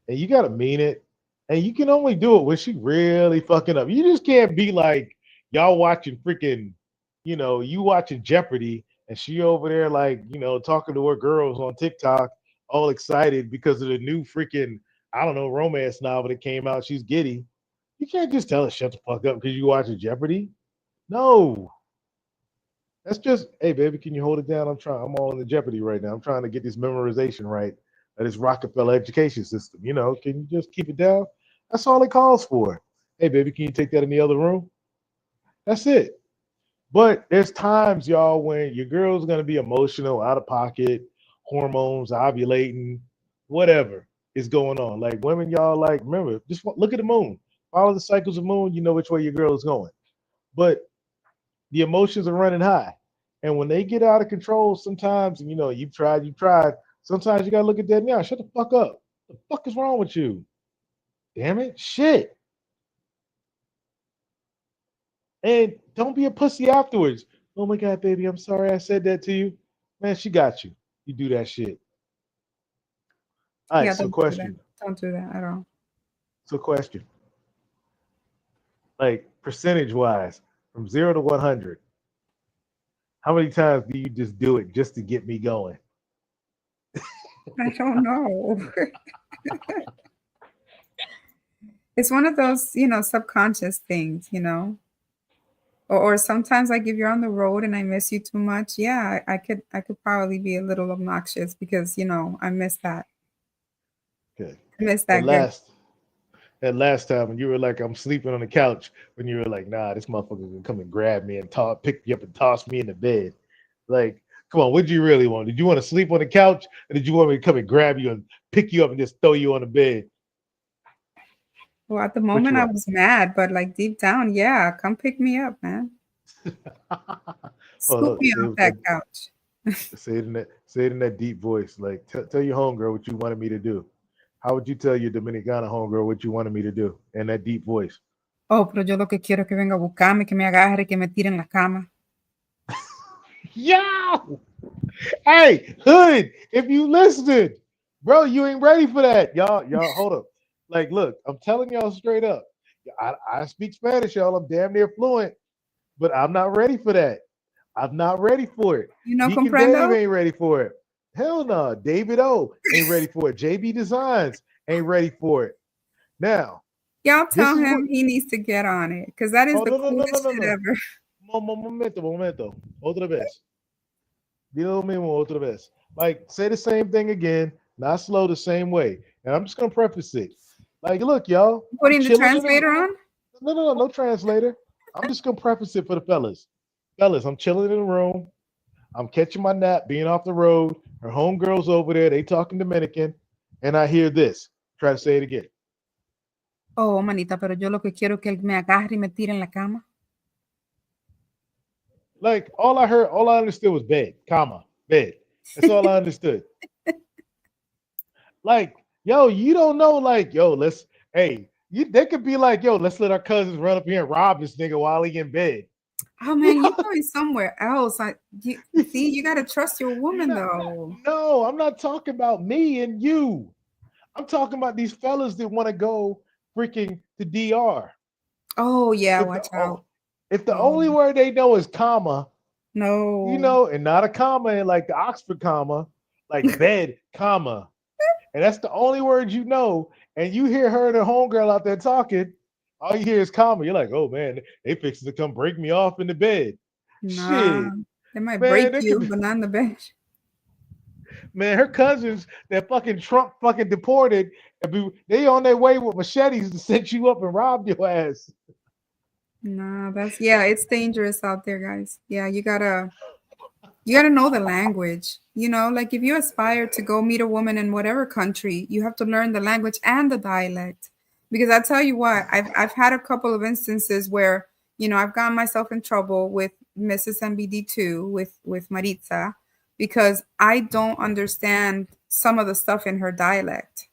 and you gotta mean it, and you can only do it when she really fucking up. You just can't be like y'all watching freaking, you watching Jeopardy, and she over there like talking to her girls on TikTok, all excited because of the new freaking I don't know romance novel that came out. She's giddy. You can't just tell her shut the fuck up because you watching Jeopardy. No, that's just, hey baby, can you hold it down? I'm all in the Jeopardy right now. I'm trying to get this memorization right of this Rockefeller education system. Can you just keep it down? That's all it calls for. Hey baby, can you take that in the other room? That's it. But there's times, y'all, when your girl's gonna be emotional, out of pocket, hormones, ovulating, whatever is going on. Like women, y'all, like remember, just look at the moon. Follow the cycles of moon, you know which way your girl is going. But the emotions are running high. And when they get out of control, sometimes, you've tried. Sometimes you gotta look at that now. Shut the fuck up. The fuck is wrong with you? Damn it. Shit. And don't be a pussy afterwards. Oh my god, baby, I'm sorry I said that to you. Man, she got you. You do that shit. All right, Yeah, so don't do that. question. Don't do that at all. So question. Like percentage wise, from 0 to 100, how many times do you just do it just to get me going? I don't know. It's one of those, subconscious things, or sometimes like if you're on the road and I miss you too much, yeah, I could probably be a little obnoxious because I miss that. Okay. I miss That that good. last that last time when you were like, I'm sleeping on the couch, when you were like, nah, this motherfucker gonna come and grab me and pick me up and toss me in the bed. Like, come on, what did you really want? Did you want to sleep on the couch, or did you want me to come and grab you and pick you up and just throw you on the bed? Well, at the Which moment I one? was mad, but like deep down, yeah, come pick me up, man. Hold Scoop on, me off that couch. say it in that deep voice. Like, tell your homegirl what you wanted me to do. How would you tell your Dominicana homegirl what you wanted me to do in that deep voice? Oh, pero yo lo que quiero es que venga a buscarme, que me agarre, que me tire en la cama. Yo! Hey, Hood, if you listening, bro, you ain't ready for that. Y'all, hold up. Like, look, I'm telling y'all straight up. I speak Spanish, y'all. I'm damn near fluent, but I'm not ready for that. I'm not ready for it. You know, Deacon Dave comprendo? ain't ready for it. Hell no. David O ain't ready for it. JB Designs ain't ready for it. Now, Y'all this tell is what. him he needs to get on it because that is Oh, the no, no, no, no, coolest no, shit no. ever. Momento. Otra vez. Dilo mismo otra vez. Like, say the same thing again, not slow the same way. And I'm just gonna preface it. Like, look, y'all, I'm Putting the chilling in a translator on? no translator. I'm just gonna preface it for the fellas. Fellas, I'm chilling in the room. I'm catching my nap, being off the road. Her homegirls over there, they talking Dominican, and I hear this. Try to say it again. Oh, manita, pero yo lo que quiero es que él me agarre y me tire en la cama. Like all I understood was bed, comma, bed. That's all I understood. Like, yo, you don't know, like, yo, they could be like, yo, let's let our cousins run up here and rob this nigga while he in bed. Oh You man, you're know, going somewhere else. See, you gotta trust your woman though. no, I'm not talking about me and you. I'm talking about these fellas that want to go freaking to DR. Oh yeah, If the watch out. if the Oh only word they know is comma, no. and not a comma in like the Oxford comma, like bed, comma, and that's the only word you know, and you hear her and her homegirl out there talking, all you hear is comma. You're like, oh man, they fixing to come break me off in the bed. Nah, Shit, they might man, break they you, could, but not in the bed. man, her cousins that fucking Trump fucking deported, they on their way with machetes to set you up and rob your ass. Nah, yeah, it's dangerous out there, guys. Yeah, you gotta know the language. Like if you aspire to go meet a woman in whatever country, you have to learn the language and the dialect. Because I tell you what, I've had a couple of instances where, I've gotten myself in trouble with Mrs. MBD2, with Maritza, because I don't understand some of the stuff in her dialect.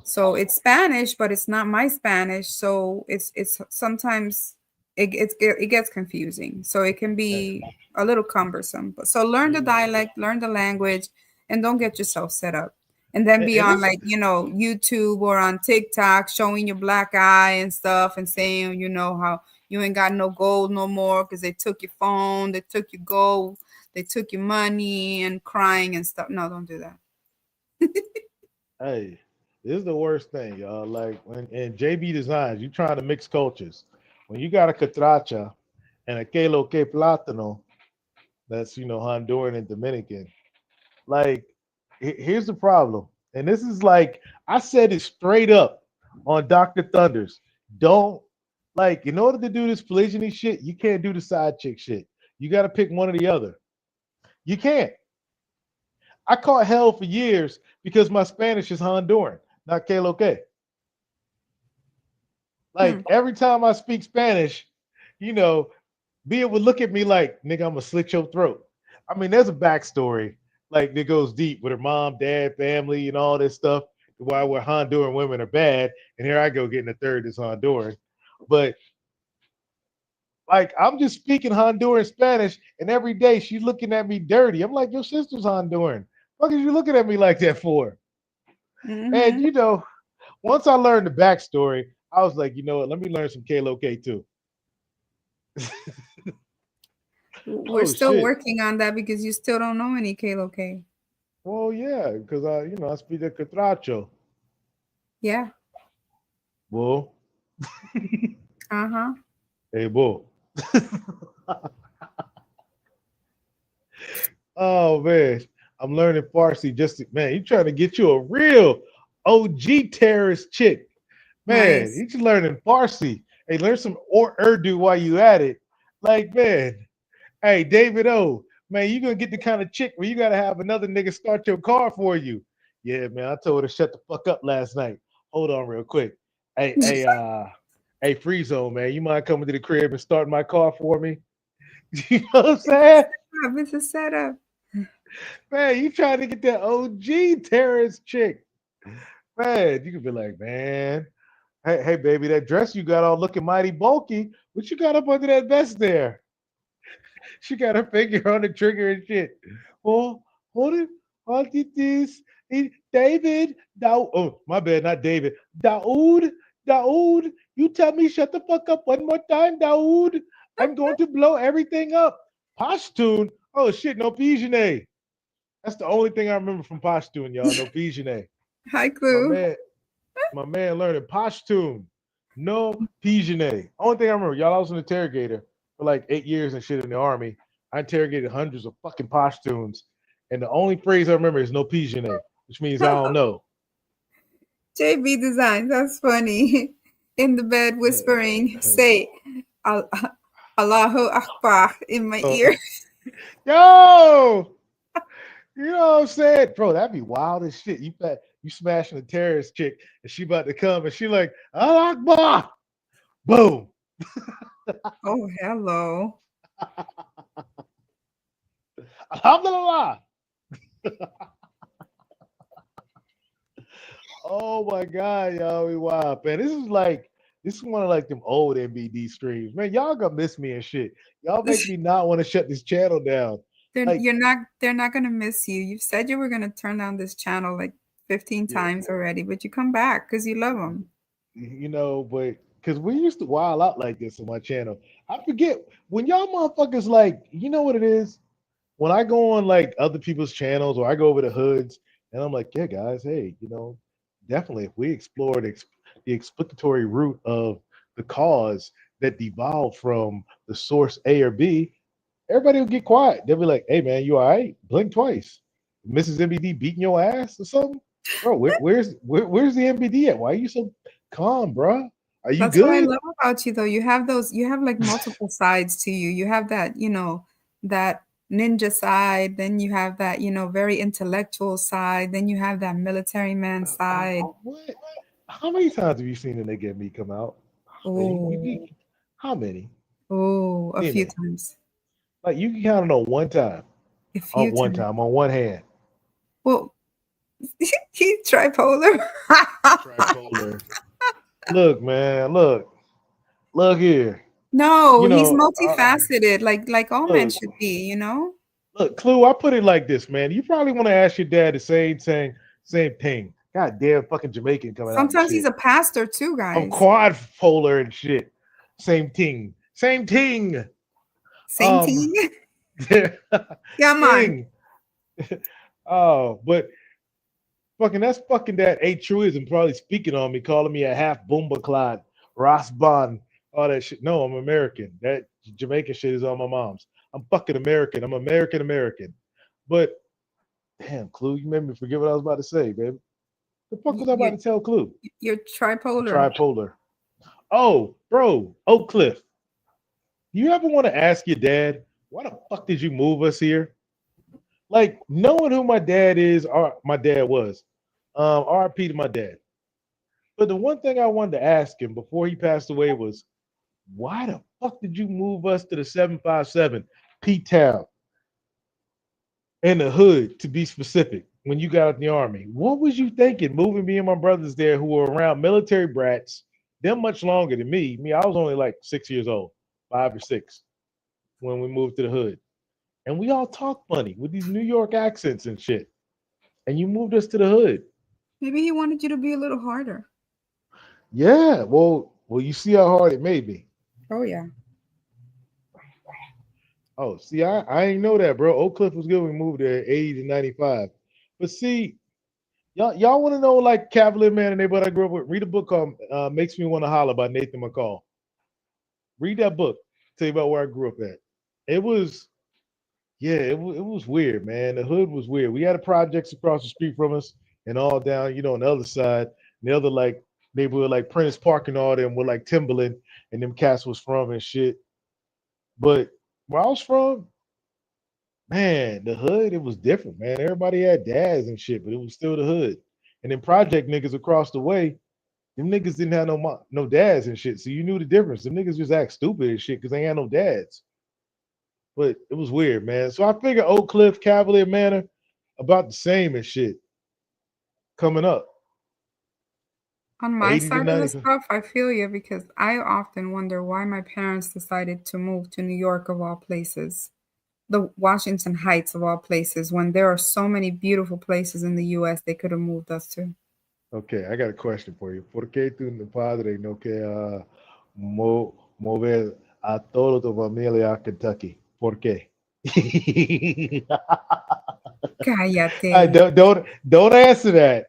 So it's Spanish, but it's not my Spanish. So it's sometimes it gets confusing. So it can Hey, be a little cumbersome. But so learn the you dialect, learn the language, and don't get yourself set up. And then be and on this like, YouTube or on TikTok showing your black eye and stuff and saying, how you ain't got no gold no more because they took your phone, they took your gold, they took your money and crying and stuff. No, don't do that. hey, this is the worst thing, y'all. Like when in JB Designs, you trying to mix cultures. When you got a catracha and a kelo que plátano, that's Honduran and Dominican. Like, here's the problem, and this is like I said it straight up on Dr. Thunders. Don't like in order to do this polygyny shit, you can't do the side chick shit. You got to pick one or the other. You can't. I caught hell for years because my Spanish is Honduran, not que lo que. Hmm. Like every time I speak Spanish, you know, Bia would look at me like, nigga, I'm gonna slit your throat. I mean, there's a backstory like that goes deep with her mom, dad, family, and all this stuff. Why where Honduran women are bad, and here I go getting a third that's Honduran. But like I'm just speaking Honduran Spanish, and every day she's looking at me dirty. I'm like, your sister's Honduran. What are you looking at me like that for? And Mm-hmm. once I learned the backstory, I was like, you know what? Let me learn some KLOK too. We're Oh still shit. working on that because you still don't know any Kalo K. Well, yeah, because I speak the Catracho. Yeah. Bull. Uh-huh. Hey, bull. Oh man, I'm learning Farsi. Man, you trying to get you a real OG terrorist chick, man. Nice. You just learning Farsi. Hey, learn some or Urdu while you at it. Like man, hey David O, man, you gonna get the kind of chick where you gotta have another nigga start your car for you. Yeah, man, I told her to shut the fuck up last night. Hold on real quick. Hey, Free Zone, man, you mind coming to the crib and starting my car for me? You know what I'm It's a saying? setup. It's a setup. Man, you trying to get that OG terrorist chick. Man, you could be like, man, hey, baby, that dress you got all looking mighty bulky. What you got up under that vest there? She got her finger on the trigger and shit. Oh, hold it. What did this? David. Oh, my bad, not David. Daoud. Daoud. You tell me shut the fuck up one more time, Daoud. I'm going to blow everything up. Pashtun. Oh shit, no Pijane. That's the only thing I remember from Pashtun, y'all. No Pijane. My Haiku. man, my man learning Pashtun. No Pijane. Only thing I remember, y'all, I was an interrogator for like 8 years and shit in the army. I interrogated hundreds of fucking Pashtuns. And the only phrase I remember is no Pijane, which means I don't know. JB Designs. That's funny. In the bed whispering, say Al- Allahu Akbar in my Uh, ear. yo, you know what I'm saying? Bro, that'd be wild as shit. You smashing a terrorist chick and she about to come and she like, Allah Akbar. Boom. Oh, hello. Alhamdulillah. Oh my god, y'all, we wild, man. This is one of like them old MBD streams. Man, y'all gonna miss me and shit. Y'all make me not want to shut this channel down. Like, They're not gonna miss you. You've said you were gonna turn down this channel like 15 yeah, times already, but you come back because you love them. but because we used to wild out like this on my channel. I forget when y'all motherfuckers like, you know what it is? When I go on like other people's channels or I go over to hoods and I'm like, yeah, guys, hey, definitely if we explore the explicatory root of the cause that devolved from the source A or B, everybody will get quiet. They'll be like, hey, man, you all right? Blink twice. Mrs. MBD beating your ass or something? Bro, where's the MBD at? Why are you so calm, bro? Are you That's what I good? love about you though. You have like multiple sides to you. You have that, that ninja side, then you have that, very intellectual side, then you have that military man side. What? How many times have you seen a nigga at me come out? How many? Oh, How many? oh, a Give few me. times. Like you can count it on one time. If On you one turn, time, on one hand. well, he's tripolar. Tripolar. Look, man, look here. No, You he's know, multifaceted, like all men look, should be, you know? look, Clue. I put it like this, man. You probably want to ask your dad the same thing. God damn, fucking Jamaican coming out and Sometimes he's shit. a pastor too, I'm guys. quad polar and shit. Same thing. Same thing. Same Um, team. Come on. thing. Oh, but fucking that's fucking that a truism probably speaking on me, calling me a half boomba clod, Rasbon, all that shit. No, I'm American. That Jamaican shit is on my mom's. I'm fucking American. I'm American American. But damn, Clue, you made me forget what I was about to say, baby. The fuck was I about You, to tell Clue? you're tripolar. Tripolar. Oh, bro, Oak Cliff. You ever want to ask your dad, why the fuck did you move us here? Like knowing who my dad is, or my dad was. RP to my dad. But the one thing I wanted to ask him before he passed away was, why the fuck did you move us to the 757 P Town in the hood to be specific when you got out the army? What was you thinking moving me and my brothers there who were around military brats, them much longer than me? Me, I was only like 6 years old, 5 or 6 when we moved to the hood. And we all talk funny with these New York accents and shit. And you moved us to the hood. Maybe he wanted you to be a little harder. Yeah, well, you see how hard it made me. Oh yeah. Oh, see, I ain't know that, bro. Oak Cliff was good when we moved there, 80 to 95. But see, y'all want to know like Cavalier Man and neighborhood I grew up with? Read a book called Makes Me Want to Holler by Nathan McCall. Read that book. Tell you about where I grew up at. It was, yeah, it was weird, man. The hood was weird. We had projects across the street from us and all down, on the other side. And the other like neighborhood like Prentice Park and all them were like Timberland and them cats was from and shit. But where I was from, man, the hood, it was different, man. Everybody had dads and shit, but it was still the hood. And then project niggas across the way, them niggas didn't have no dads and shit. So you knew the difference. Them niggas just act stupid and shit because they ain't had no dads. But it was weird, man. So I figure Oak Cliff, Cavalier Manor, about the same and shit coming up. On my 80 to side of the 90. stuff, I feel you because I often wonder why my parents decided to move to New York of all places, the Washington Heights of all places, when there are so many beautiful places in the US they could have moved us to. Okay, I got a question for you. ¿Por qué tu padre no que mover a toda tu familia a Kentucky? ¿Por qué? I Cállate, don't answer that.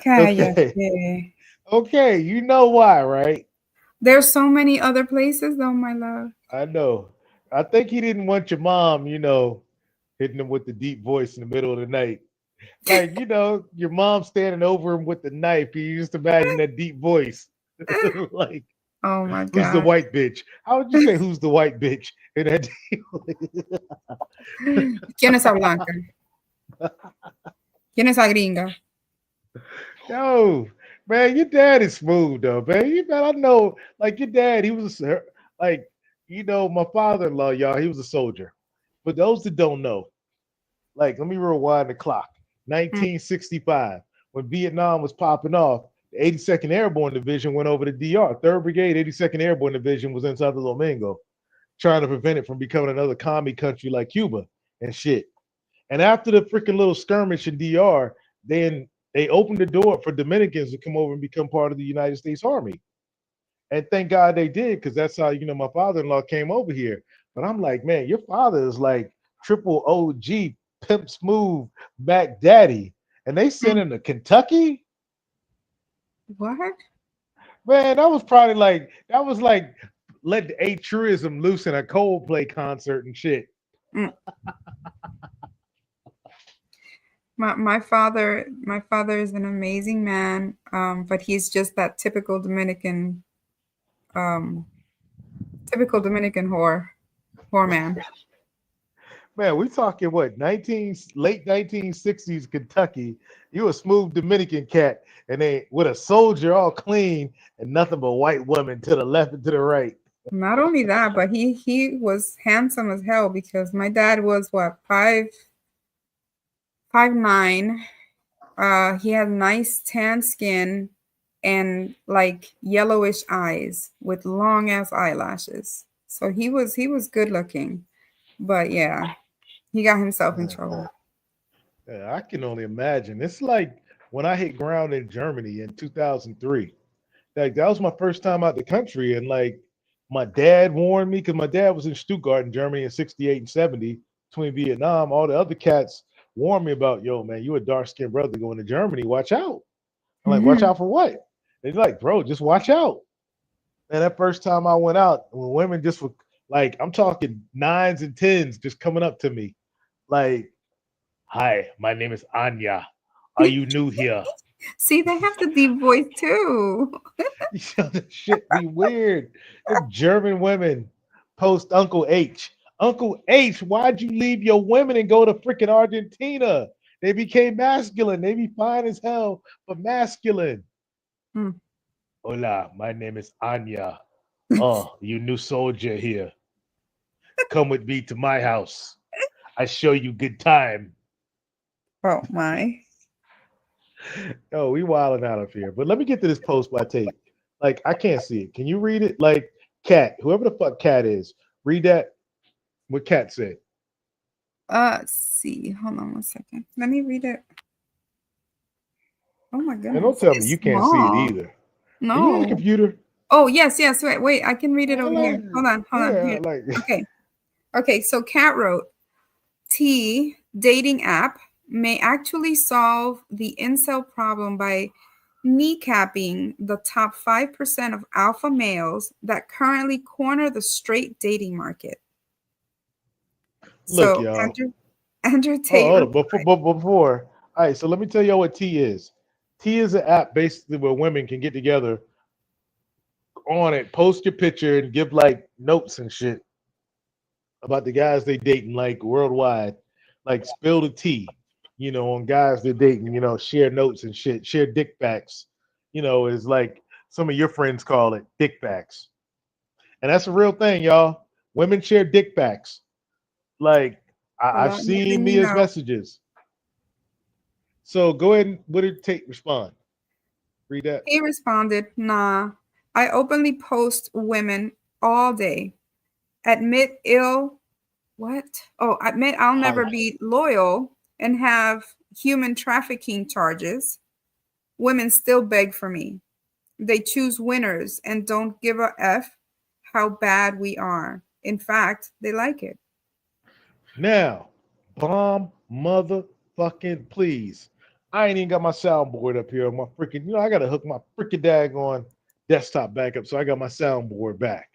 Okay. cállate. Okay, you know why, right? There's so many other places though, my love. I know. I think he didn't want your mom, hitting him with the deep voice in the middle of the night. Like, your mom standing over him with the knife. You just imagine that deep voice. Like, Oh my who's the God. white bitch? How would you say who's the white bitch in that ¿Quién es esa blanca? ¿Quién es esa gringa? Yo, man, your dad is smooth though, man. I know, like your dad, he was like, my father-in-law, y'all, he was a soldier. But those that don't know, like, let me rewind the clock. Mm. 1965, when Vietnam was popping off, the 82nd Airborne Division went over to DR. 3rd Brigade, 82nd Airborne Division was in Santo Domingo, trying to prevent it from becoming another commie country like Cuba and shit. And after the freaking little skirmish in DR, then they opened the door for Dominicans to come over and become part of the United States Army. And thank God they did, because that's how, my father-in-law came over here. But I'm like, man, your father is like triple OG, pimp smooth, Mac Daddy. And they sent Mm. him to Kentucky? What? Man, that was like let the A tourism loose in a Coldplay concert and shit. Mm. My father is an amazing man, but he's just that um, typical Dominican whore man. Man, we talking what, late 1960s Kentucky. You a smooth Dominican cat, and they with a soldier all clean and nothing but white women to the left and to the right. Not only that, but he was handsome as hell because my dad was what, 5'9". He had nice tan skin and like yellowish eyes with long ass eyelashes. So he was good looking. But yeah, he got himself in trouble. Yeah, I can only imagine. It's like when I hit ground in Germany in 2003. Like that was my first time out the country, and like my dad warned me because my dad was in Stuttgart in Germany in '68 and '70 between Vietnam. All the other cats warned me about, yo, man, you a dark skinned brother going to Germany. Watch out. I'm like, watch Mhm. out for what? They're like, bro, just watch out. And that first time I went out, when women just were like, I'm talking nines and tens just coming up to me, like, hi, my name is Anya. Are you new here? See, they have the deep voice too. You know, that shit be weird. Them German women post Uncle H. Uncle H, why'd you leave your women and go to freaking Argentina? They became masculine. They be fine as hell, but masculine. Mm. Hola, my name is Anya. Oh, you new soldier here. Come with me to my house. I show you good time. Oh my. Oh, we wilding out up here. But let me get to this post by Tate. Like, I can't see it. Can you read it? Like, Cat, whoever the fuck Cat is, read that. What Cat said. Let's see. Hold on one second. Let me read it. Oh my And don't goodness. tell me It's you can't see it small. either. Are you on the No. computer? Oh, yes, yes. Wait. I can read it I over like here. it. Hold on. Yeah, Here. I like it. Okay. Okay. So Kat wrote, T dating app may actually solve the incel problem by kneecapping the top 5% of alpha males that currently corner the straight dating market. Look, So y'all. Andrew Oh, Tate hold on. replied, Before. All right, so let me tell y'all what T is. T is an app basically where women can get together on it, post your picture, and give like notes and shit about the guys they dating, like worldwide, like spill the tea, on guys they're dating, share notes and shit, share dick facts, is like some of your friends call it dick facts. And that's a real thing, y'all. Women share dick facts. Like a I've lot more seen than you Mia's know. messages. So go ahead and what did Tate respond? Read that. He responded, nah, I openly post women all day. Admit ill, what? Oh, admit I'll never Hi. be loyal and have human trafficking charges. Women still beg for me. They choose winners and don't give a F how bad we are. In fact, they like it. Now, bomb motherfucking please. I ain't even got my soundboard up here. My freaking, I gotta hook my freaking daggone desktop back up. So I got my soundboard back.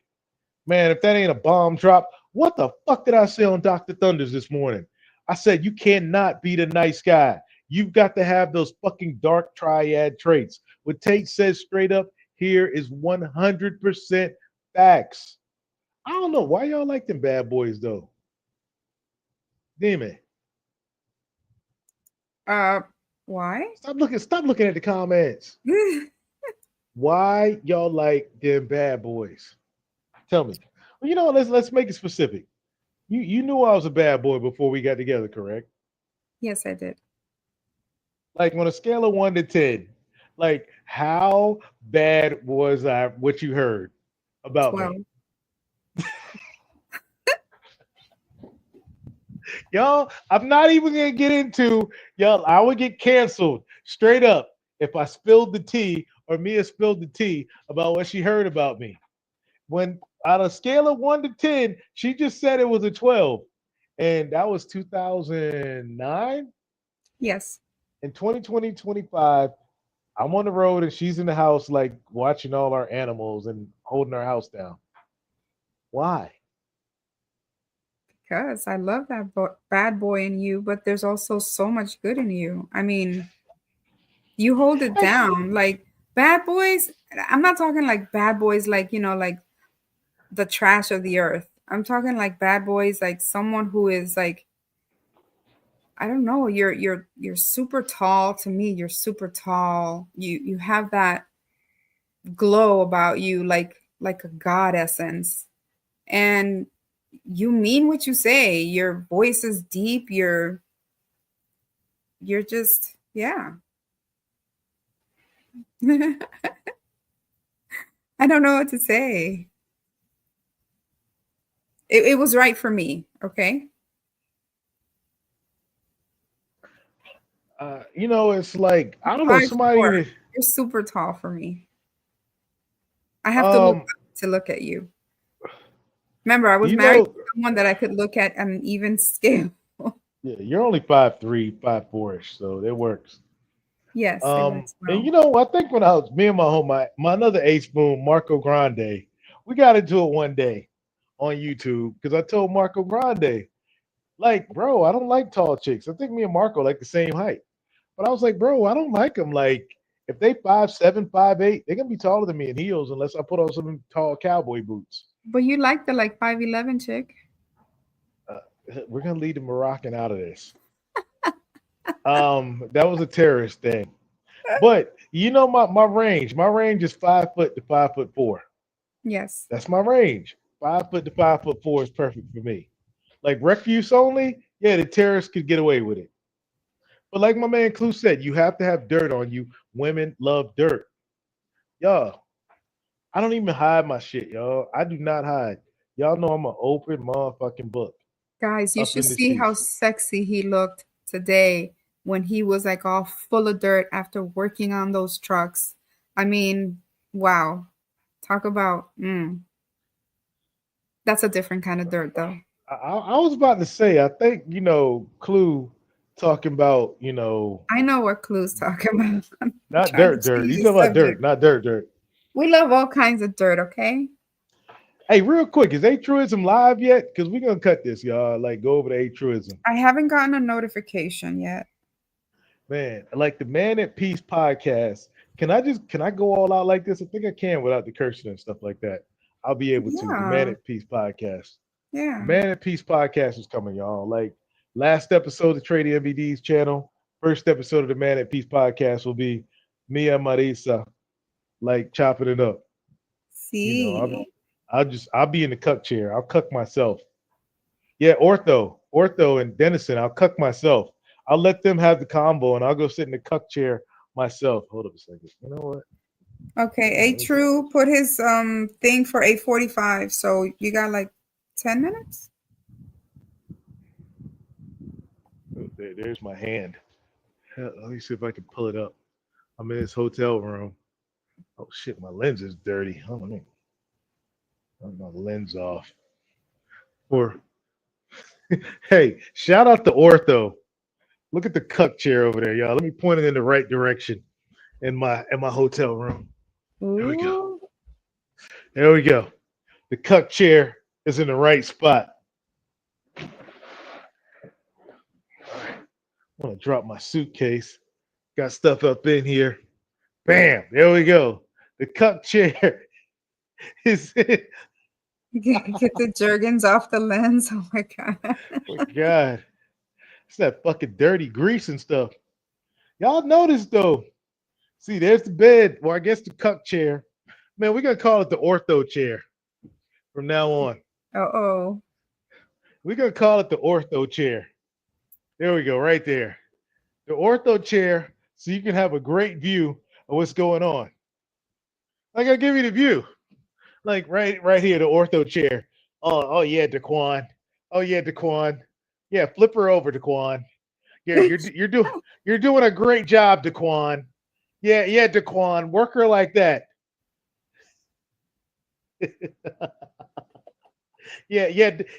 Man, if that ain't a bomb drop, what the fuck did I say on Dr. Thunders this morning? I said you cannot be the nice guy. You've got to have those fucking dark triad traits. What Tate says straight up here is 100% facts. I don't know why y'all like them bad boys though. Demon. Uh, why? Stop looking at the comments. Why y'all like them bad boys? Tell me. Well, let's make it specific. You knew I was a bad boy before we got together, correct? Yes, I did. Like on a scale of 1 to 10, like how bad was I what you heard about me? 12. Y'all, I'm not even gonna get into y'all, I would get canceled straight up if I spilled the tea or Mia spilled the tea about what she heard about me. When on a scale of 1 to 10, she just said it was a 12. And that was 2009. Yes. In 2020, 25, I'm on the road and she's in the house, like watching all our animals and holding our house down. Why? Because I love that bad boy in you, but there's also so much good in you. I mean, you hold it That's down. Like bad boys, I'm not talking like bad boys like, like the trash of the earth. I'm talking like bad boys like someone who is like, I don't know, you're super tall to me. You're super tall. You have that glow about you, like like a god essence. And you mean what you say. Your voice is deep. You're just, yeah. I don't know what to say. It was right for me. Okay. It's like I don't know. Five Somebody, four. You're super tall for me. I have to look um, up to look at you. Remember, I was you married to know, someone that I could look at on an even scale. yeah, you're only 5'3", 5'4" ish, so it works. Yes, it works And well. I think when I was me and my another ace boom, Marco Grande, we got into it one day on YouTube because I told Marco Grande, like, bro, I don't like tall chicks. I think me and Marco like the same height. But I was like, bro, I don't like them. Like, if they 5'7", 5'8", they're gonna be taller than me in heels unless I put on some tall cowboy boots. But you like the like 5'11" chick? Uh, we're gonna leave the Moroccan out of this. That was a terrorist thing. But my range. My range is 5 foot to 5'4". Yes. That's my range. 5 foot to 5'4" is perfect for me. Like refuse only, yeah, the terrorists could get away with it. But like my man Clue said, you have to have dirt on you. Women love dirt. Y'all, I don't even hide my shit, y'all. I do not hide. Y'all know I'm an open motherfucking book Guys, you up should in this see how piece. sexy he looked today when he was like all full of dirt after working on those trucks. I mean, wow. Talk about, that's a different kind of dirt, though. I was about to say, I think, Clue talking about, I know what Clue's talking about. I'm not trying to dirt, dirt. change You the talking about dirt, subject. not dirt, dirt. We love all kinds of dirt, okay? Hey, real quick, is A Truism live yet? Because we're gonna cut this, y'all. Like, go over to A Truism. I haven't gotten a notification yet. Man, like the Man at Peace podcast. Can I go all out like this? I think I can without the cursing and stuff like that. I'll be able to. The Man Yeah, at Peace podcast. The yeah. Man at Peace podcast is coming, y'all. Like last episode of Trading MVD's channel, first episode of the Man at Peace podcast will be Mia Marisa, like chopping it up. You know, See. I'll be in the cuck chair. I'll cuck myself. Yeah, ortho, and Dennison. I'll cuck myself. I'll let them have the combo, and I'll go sit in the cuck chair myself. Hold up a second. You know what? Okay, Hold on, A let me see. True put his thing for 8:45, so you got like 10 minutes? There's my hand. Let me see if I can pull it up. I'm in this hotel room. Oh shit, my lens is dirty. Hold on, let me turn my lens off. Or hey, shout out to Ortho. Look at the cuck chair over there, y'all. Let me point it in the right direction in my hotel room. There we go. Ooh. There we go. The cuck chair is in the right spot. All right. I'm gonna drop my suitcase. Got stuff up in here. Bam! There we go. The cuck chair is in. Get the Jergens off the lens. Oh my God. Oh my God. It's that fucking dirty grease and stuff. Y'all notice though. See, there's the bed. Well, I guess the cuck chair. Man, we're gonna call it the ortho chair from now on. Uh-oh. We're gonna call it the ortho chair. There we go, right there. The ortho chair, so you can have a great view of what's going on. Like I give you the view. Like right here, the ortho chair. Oh yeah, Daquan. Oh yeah, Daquan. Yeah, flip her over, Daquan. Yeah, you're doing a great job, Daquan. Yeah, Daquan. Work her like that. Yeah,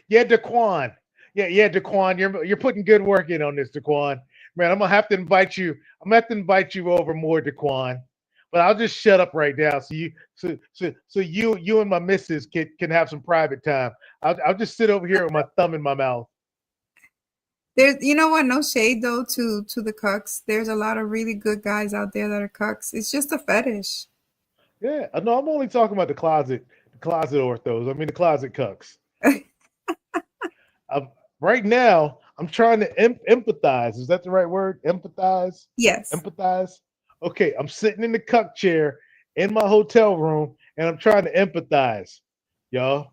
Daquan. Yeah, Daquan. You're putting good work in on this, Daquan. Man, I'm gonna have to invite you. I'm gonna have to invite you over more, Daquan. But I'll just shut up right now, so you and my missus can have some private time. I'll just sit over here with my thumb in my mouth. There's, you know what? No shade though to the cucks. There's a lot of really good guys out there that are cucks. It's just a fetish. Yeah, no, I'm only talking about the closet orthos. I mean the closet cucks. I'm, right now, I'm trying to empathize. Is that the right word? Empathize? Yes. Empathize? Okay, I'm sitting in the cuck chair in my hotel room, and I'm trying to empathize, y'all.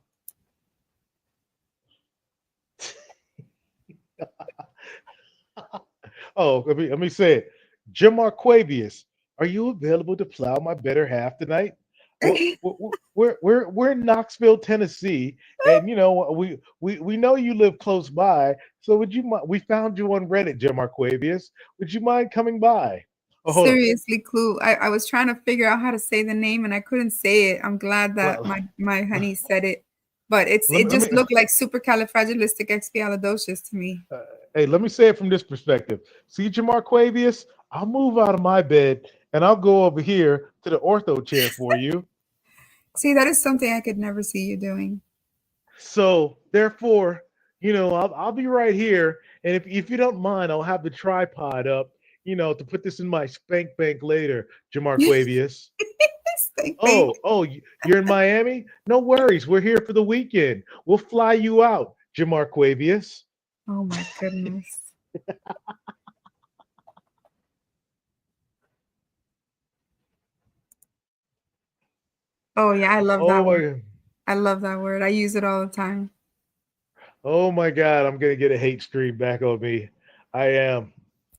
Oh, let me say it. Jamarquavius, are you available to plow my better half tonight? Well, we're in Knoxville, Tennessee, and we know you live close by. So would you mind? We found you on Reddit, Jamarquavius. Would you mind coming by? Oh, hold up. Seriously, Clue. I was trying to figure out how to say the name and I couldn't say it. I'm glad that Well, my honey said it. But let it me let just me. looked like supercalifragilisticexpialidocious to me. Hey, let me say it from this perspective. See, Jamarquavius, I'll move out of my bed and I'll go over here to the ortho chair for you. See, that is something I could never see you doing. So therefore, I'll be right here, and if you don't mind, I'll have the tripod up, to put this in my spank bank later, Jamarquavius. Thank, thank. You're in Miami? No worries. We're here for the weekend. We'll fly you out, Jamarquavius. Oh my goodness. Oh yeah, I love Oh that word. my, I love that word. I use it all the time. oh my God! I'm gonna get a hate stream back on me. I am.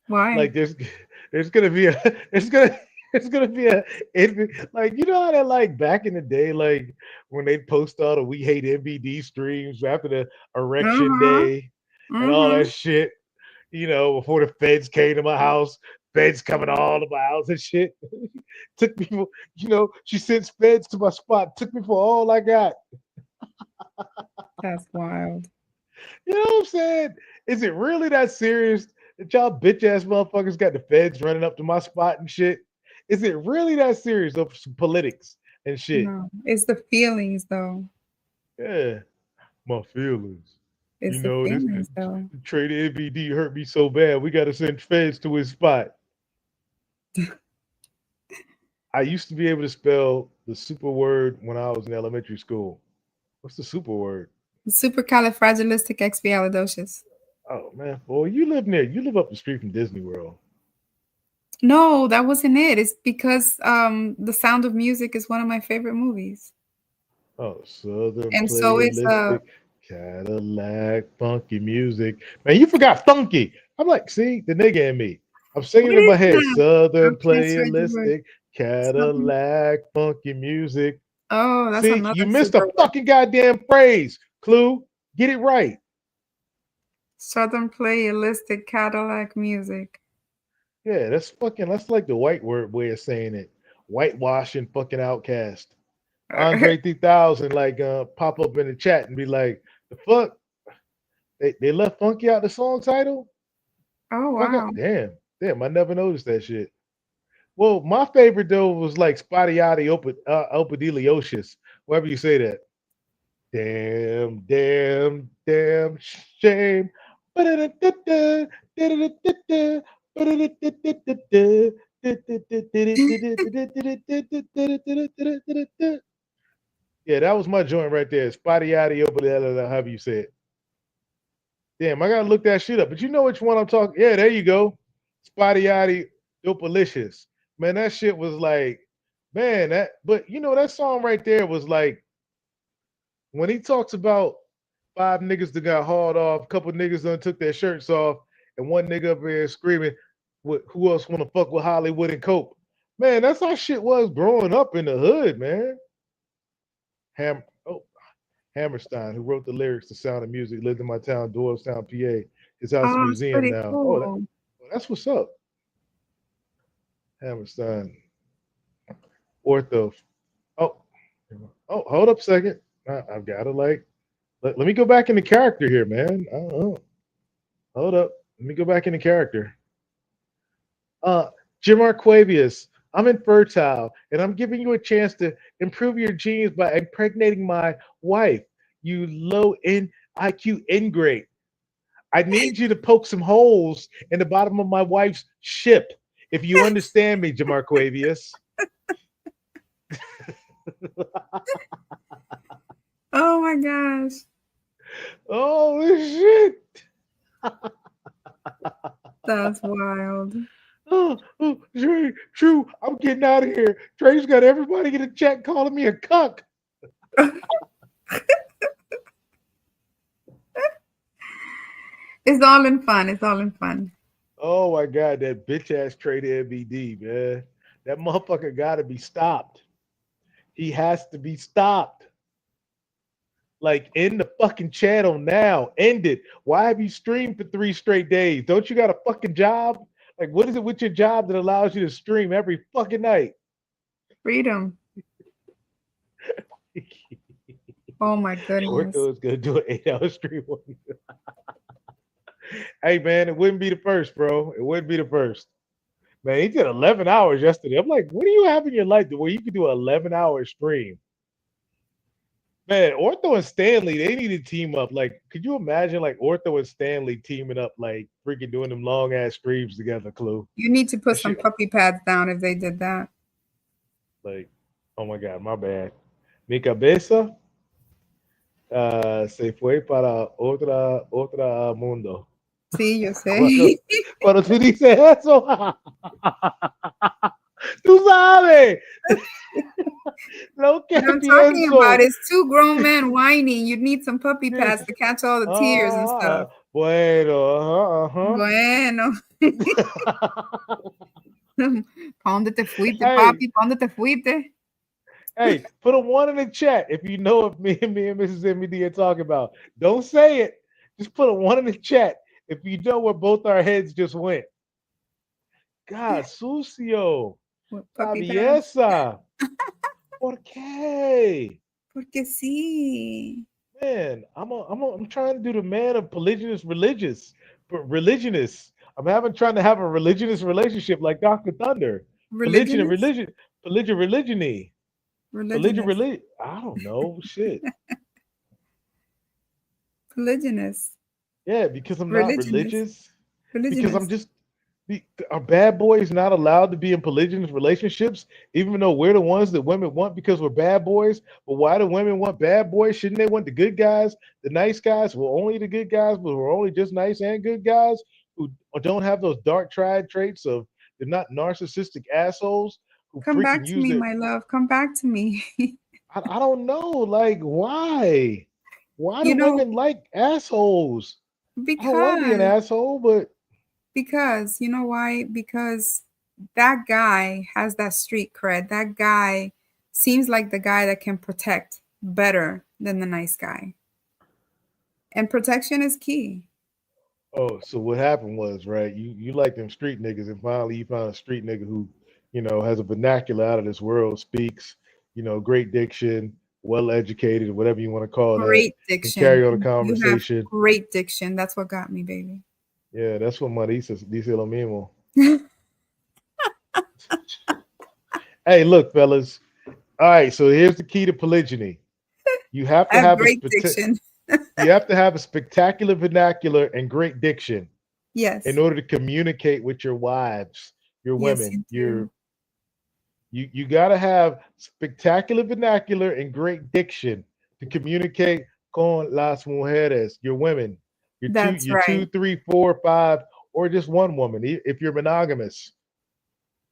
Why? Like there's gonna be a there's gonna it's gonna be like how that like back in the day, like when they post all the we hate MVD streams after the erection Uh-huh. day and all that Mm-hmm. shit, before the feds came to my house, feds coming all to my house and shit. Took me for, she sends feds to my spot, took me for all I got. That's wild. You know what I'm saying? Is it really that serious that y'all bitch ass motherfuckers got the feds running up to my spot and shit? Is it really that serious over some politics and shit? No, it's the feelings though. Yeah, my feelings. It's the This feelings though. trade MVD hurt me so bad. We got to send feds to his spot. I used to be able to spell the super word when I was in elementary school. What's the super word? Supercalifragilisticexpialidocious. Oh man, boy, you live near. You live up the street from Disney World. No, that wasn't it. It's because The Sound of Music is one of my favorite movies. Oh, Southern And so is playalistic Cadillac funky music. Man, you forgot funky. I'm like, see, the nigga in me. I'm what singing in is my head. that? I Southern can't search the word. playalistic Southern. Cadillac funky music. Oh, that's See, another you missed a super word. fucking goddamn phrase. Clue, get it right. Southern playalistic Cadillac music. Yeah, that's like the white word way of saying it. Whitewashing fucking outcast. Andre 3000 like pop up in the chat and be like, the fuck? They left funky out the song title? Oh Fuck wow. up. Damn, I never noticed that shit. Well, my favorite though was like Spottiati Opidiliocious, whatever you say that. Damn shame. Yeah, that was my joint right there. Spottiati Opidiliocious, however you say it. Damn, I gotta look that shit up. But you know which one I'm talking? Yeah, there you go. Spottiati Dopalicious. Man, that shit was like, man, but that song right there was like when he talks about five niggas that got hauled off, a couple niggas done took their shirts off, and one nigga up there screaming, who else wanna fuck with Hollywood and Cope? Man, that's how shit was growing up in the hood, man. Oh, Hammerstein, who wrote the lyrics to Sound of Music, lived in my town, Doylestown, PA. His house is a Oh, it's museum pretty now. cool. That's what's up. Hammerstein. Ortho. Oh, hold up a second. I've got to let me go back into character here, man. Hold up. Let me go back into character. Jim Arquavius, I'm infertile, and I'm giving you a chance to improve your genes by impregnating my wife. You low in IQ ingrate. I need you to poke some holes in the bottom of my wife's ship. If you understand me, Jamarquavius. Oh my gosh. Oh shit. That's wild. True, I'm getting out of here. Dre's got everybody in the chat calling me a cuck. It's all in fun. It's all in fun. Oh my god, that bitch ass Trader MBD, man. That motherfucker gotta be stopped. He has to be stopped. Like end the fucking channel now. End it. Why have you streamed for 3 straight days? Don't you got a fucking job? Like, what is it with your job that allows you to stream every fucking night? Freedom. Oh my goodness. Ortho is gonna do an 8 hour stream. Hey man, it wouldn't be the first, bro. It wouldn't be the first. Man, he did 11 hours yesterday. I'm like, what do you have in your life where you can do an 11-hour stream? Man, Ortho and Stanley, they need to team up. Like, could you imagine like Ortho and Stanley teaming up, like freaking doing them long ass streams together, Clue? You need to put That some shit, puppy pads down if they did that. like, oh my god, my bad. Mi cabeza se fue para otra mundo. Sí, yo Cuando, sé. cuando tú dices eso, tú sabes lo que What I'm talking about pienso. is two grown men whining. You need some puppy pads to catch all the tears and stuff. Bueno, Bueno. ¿Pa dónde te fuiste, Hey, papi? ¿Pa dónde te fuiste? hey, put a one in the chat if you know what me and Mrs. MD are talking about. Don't say it. Just put a one in the chat if you know where both our heads just went. God, sucio. What, puppy pads? Traviesa. ¿Por qué? Porque sí. Man, I'm trying to do the man of religionist. I'm having trying to have a religionist relationship like Dr. Thunder. Religion and Religionist? religion, religiony. Religionist. I don't know. Shit. Religionist. Yeah, because I'm not Religionist. religious. Because I'm Religionist. just are bad boys not allowed to be in polygamous relationships, even though we're the ones that women want because we're bad boys? But why do women want bad boys? Shouldn't they want the good guys, the nice guys? We're only the good guys, but we're only just nice and good guys who don't have those dark triad traits of they're not narcissistic assholes who Come freaking back to use me, their. my love. Come back to me. I don't know, like why? Why do You know, women like assholes? I don't want to be an because asshole, but you know why? Because that guy has that street cred. That guy seems like the guy that can protect better than the nice guy. And protection is key. oh, so what happened was, right? You like them street niggas, and finally you found a street nigga who, has a vernacular out of this world, speaks, great diction, well educated, whatever you want to call that, Great can diction. carry on a You have conversation. great diction. That's what got me, baby. Yeah, that's what dice lo mismo. Hey, look, fellas. All right, so here's the key to polygyny. You have I to have have a great diction. you have to have a spectacular vernacular and great diction in Yes. order to communicate with your wives, your Yes, women, you do. you got to have spectacular vernacular and great diction to communicate con las mujeres, your women, That's your two, right. three, four, five, or just one woman. If you're monogamous,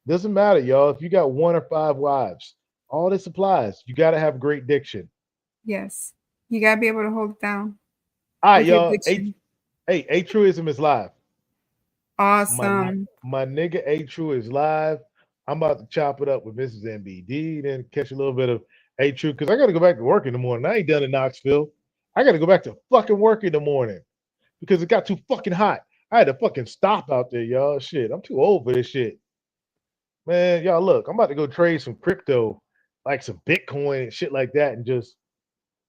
doesn't matter, y'all. If you got one or five wives, all this applies. You got to have great diction. Yes. You gotta be able to hold it down All right, with your y'all. diction. A truism is live. My Awesome. my nigga A True is live. I'm about to chop it up with Mrs. MBD, then catch a little bit of A True because I got to go back to work in the morning. I ain't done in Knoxville. I got to go back to fucking work in the morning because it got too fucking hot. I had to fucking stop out there, y'all. Shit, I'm too old for this shit, man. Y'all, look, I'm about to go trade some crypto, like some Bitcoin and shit like that, and just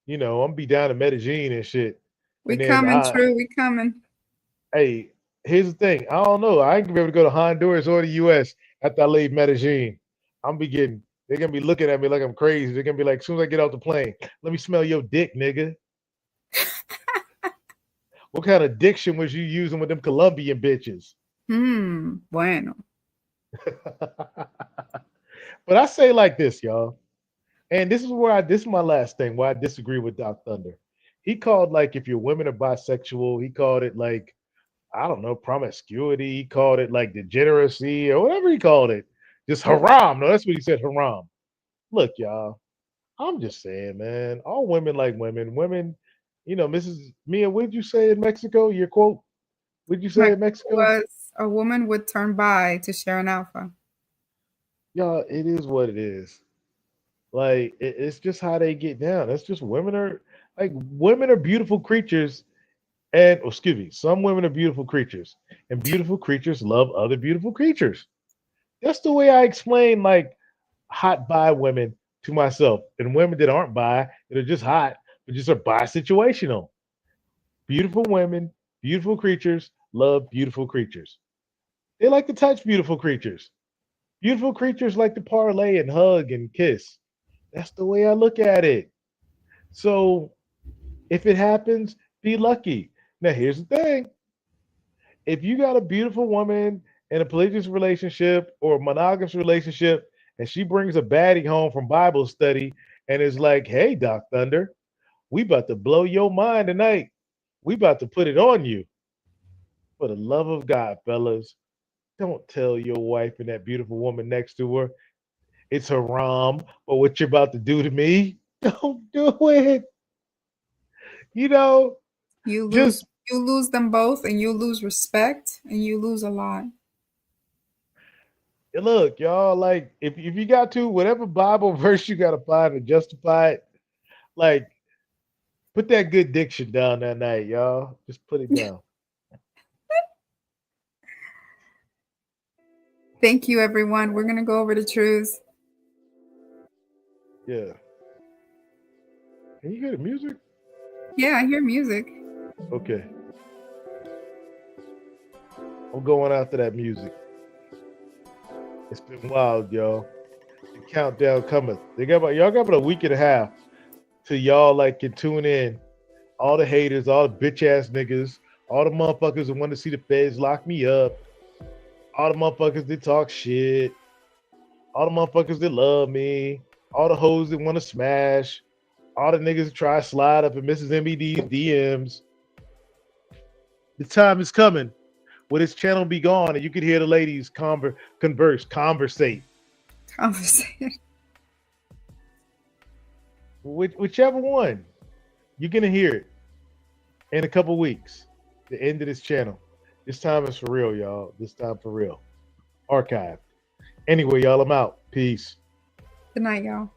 I'm gonna be down in Medellin and shit. We And then coming, True. We coming. hey, here's the thing. I don't know. I ain't gonna be able to go to Honduras or the US after I leave Medellin. They're gonna be looking at me like I'm crazy. They're gonna be like, as soon as I get off the plane, let me smell your dick, nigga. What kind of diction was you using with them Colombian bitches? Bueno. But I say like this, y'all. And this is my last thing where I disagree with Doc Thunder. He called like if your women are bisexual, he called it like I don't know, promiscuity. He called it like degeneracy or whatever he called it. Just haram. No, that's what he said, haram. Look, y'all, I'm just saying, man, all women like women. Women, Mrs. Mia, what did you say in Mexico? Your quote? What did you My say in Mexico? was a woman would turn bi to share an alpha. Y'all, it is what it is. Like, it's just how they get down. It's just women are beautiful creatures. And, excuse me, some women are beautiful creatures, and beautiful creatures love other beautiful creatures. That's the way I explain like hot bi women to myself, and women that aren't bi that are just hot, but just are bi situational. Beautiful women, beautiful creatures love beautiful creatures. They like to touch beautiful creatures. Beautiful creatures like to parlay and hug and kiss. That's the way I look at it. So if it happens, be lucky. Now here's the thing: if you got a beautiful woman in a polygamous relationship or a monogamous relationship, and she brings a baddie home from Bible study and is like, "Hey, Doc Thunder, we about to blow your mind tonight. We about to put it on you." For the love of God, fellas, don't tell your wife and that beautiful woman next to her it's haram, but what you're about to do to me, don't do it. You know, You lose just you lose them both and you lose respect and you lose a lot. look, y'all. Like, if you got to, whatever Bible verse you got to find to justify it, like, put that good diction down that night, y'all. Just put it down. Thank you, everyone. We're gonna go over the truths. Yeah. Can you hear the music? Yeah, I hear music. Okay. I'm going after that music. It's been wild, y'all. The countdown cometh. Y'all got about a week and a half till y'all like can tune in. All the haters, all the bitch ass niggas, all the motherfuckers that want to see the feds lock me up, all the motherfuckers that talk shit, all the motherfuckers that love me, all the hoes that want to smash, all the niggas that try to slide up in Mrs. MBD's DMs. The time is coming where this channel be gone and you can hear the ladies conversate. Conversation. Whichever one, you're gonna hear it in a couple weeks. The end of this channel. This time is for real, y'all. This time for real. Archived. Anyway, y'all, I'm out. Peace. Good night, y'all.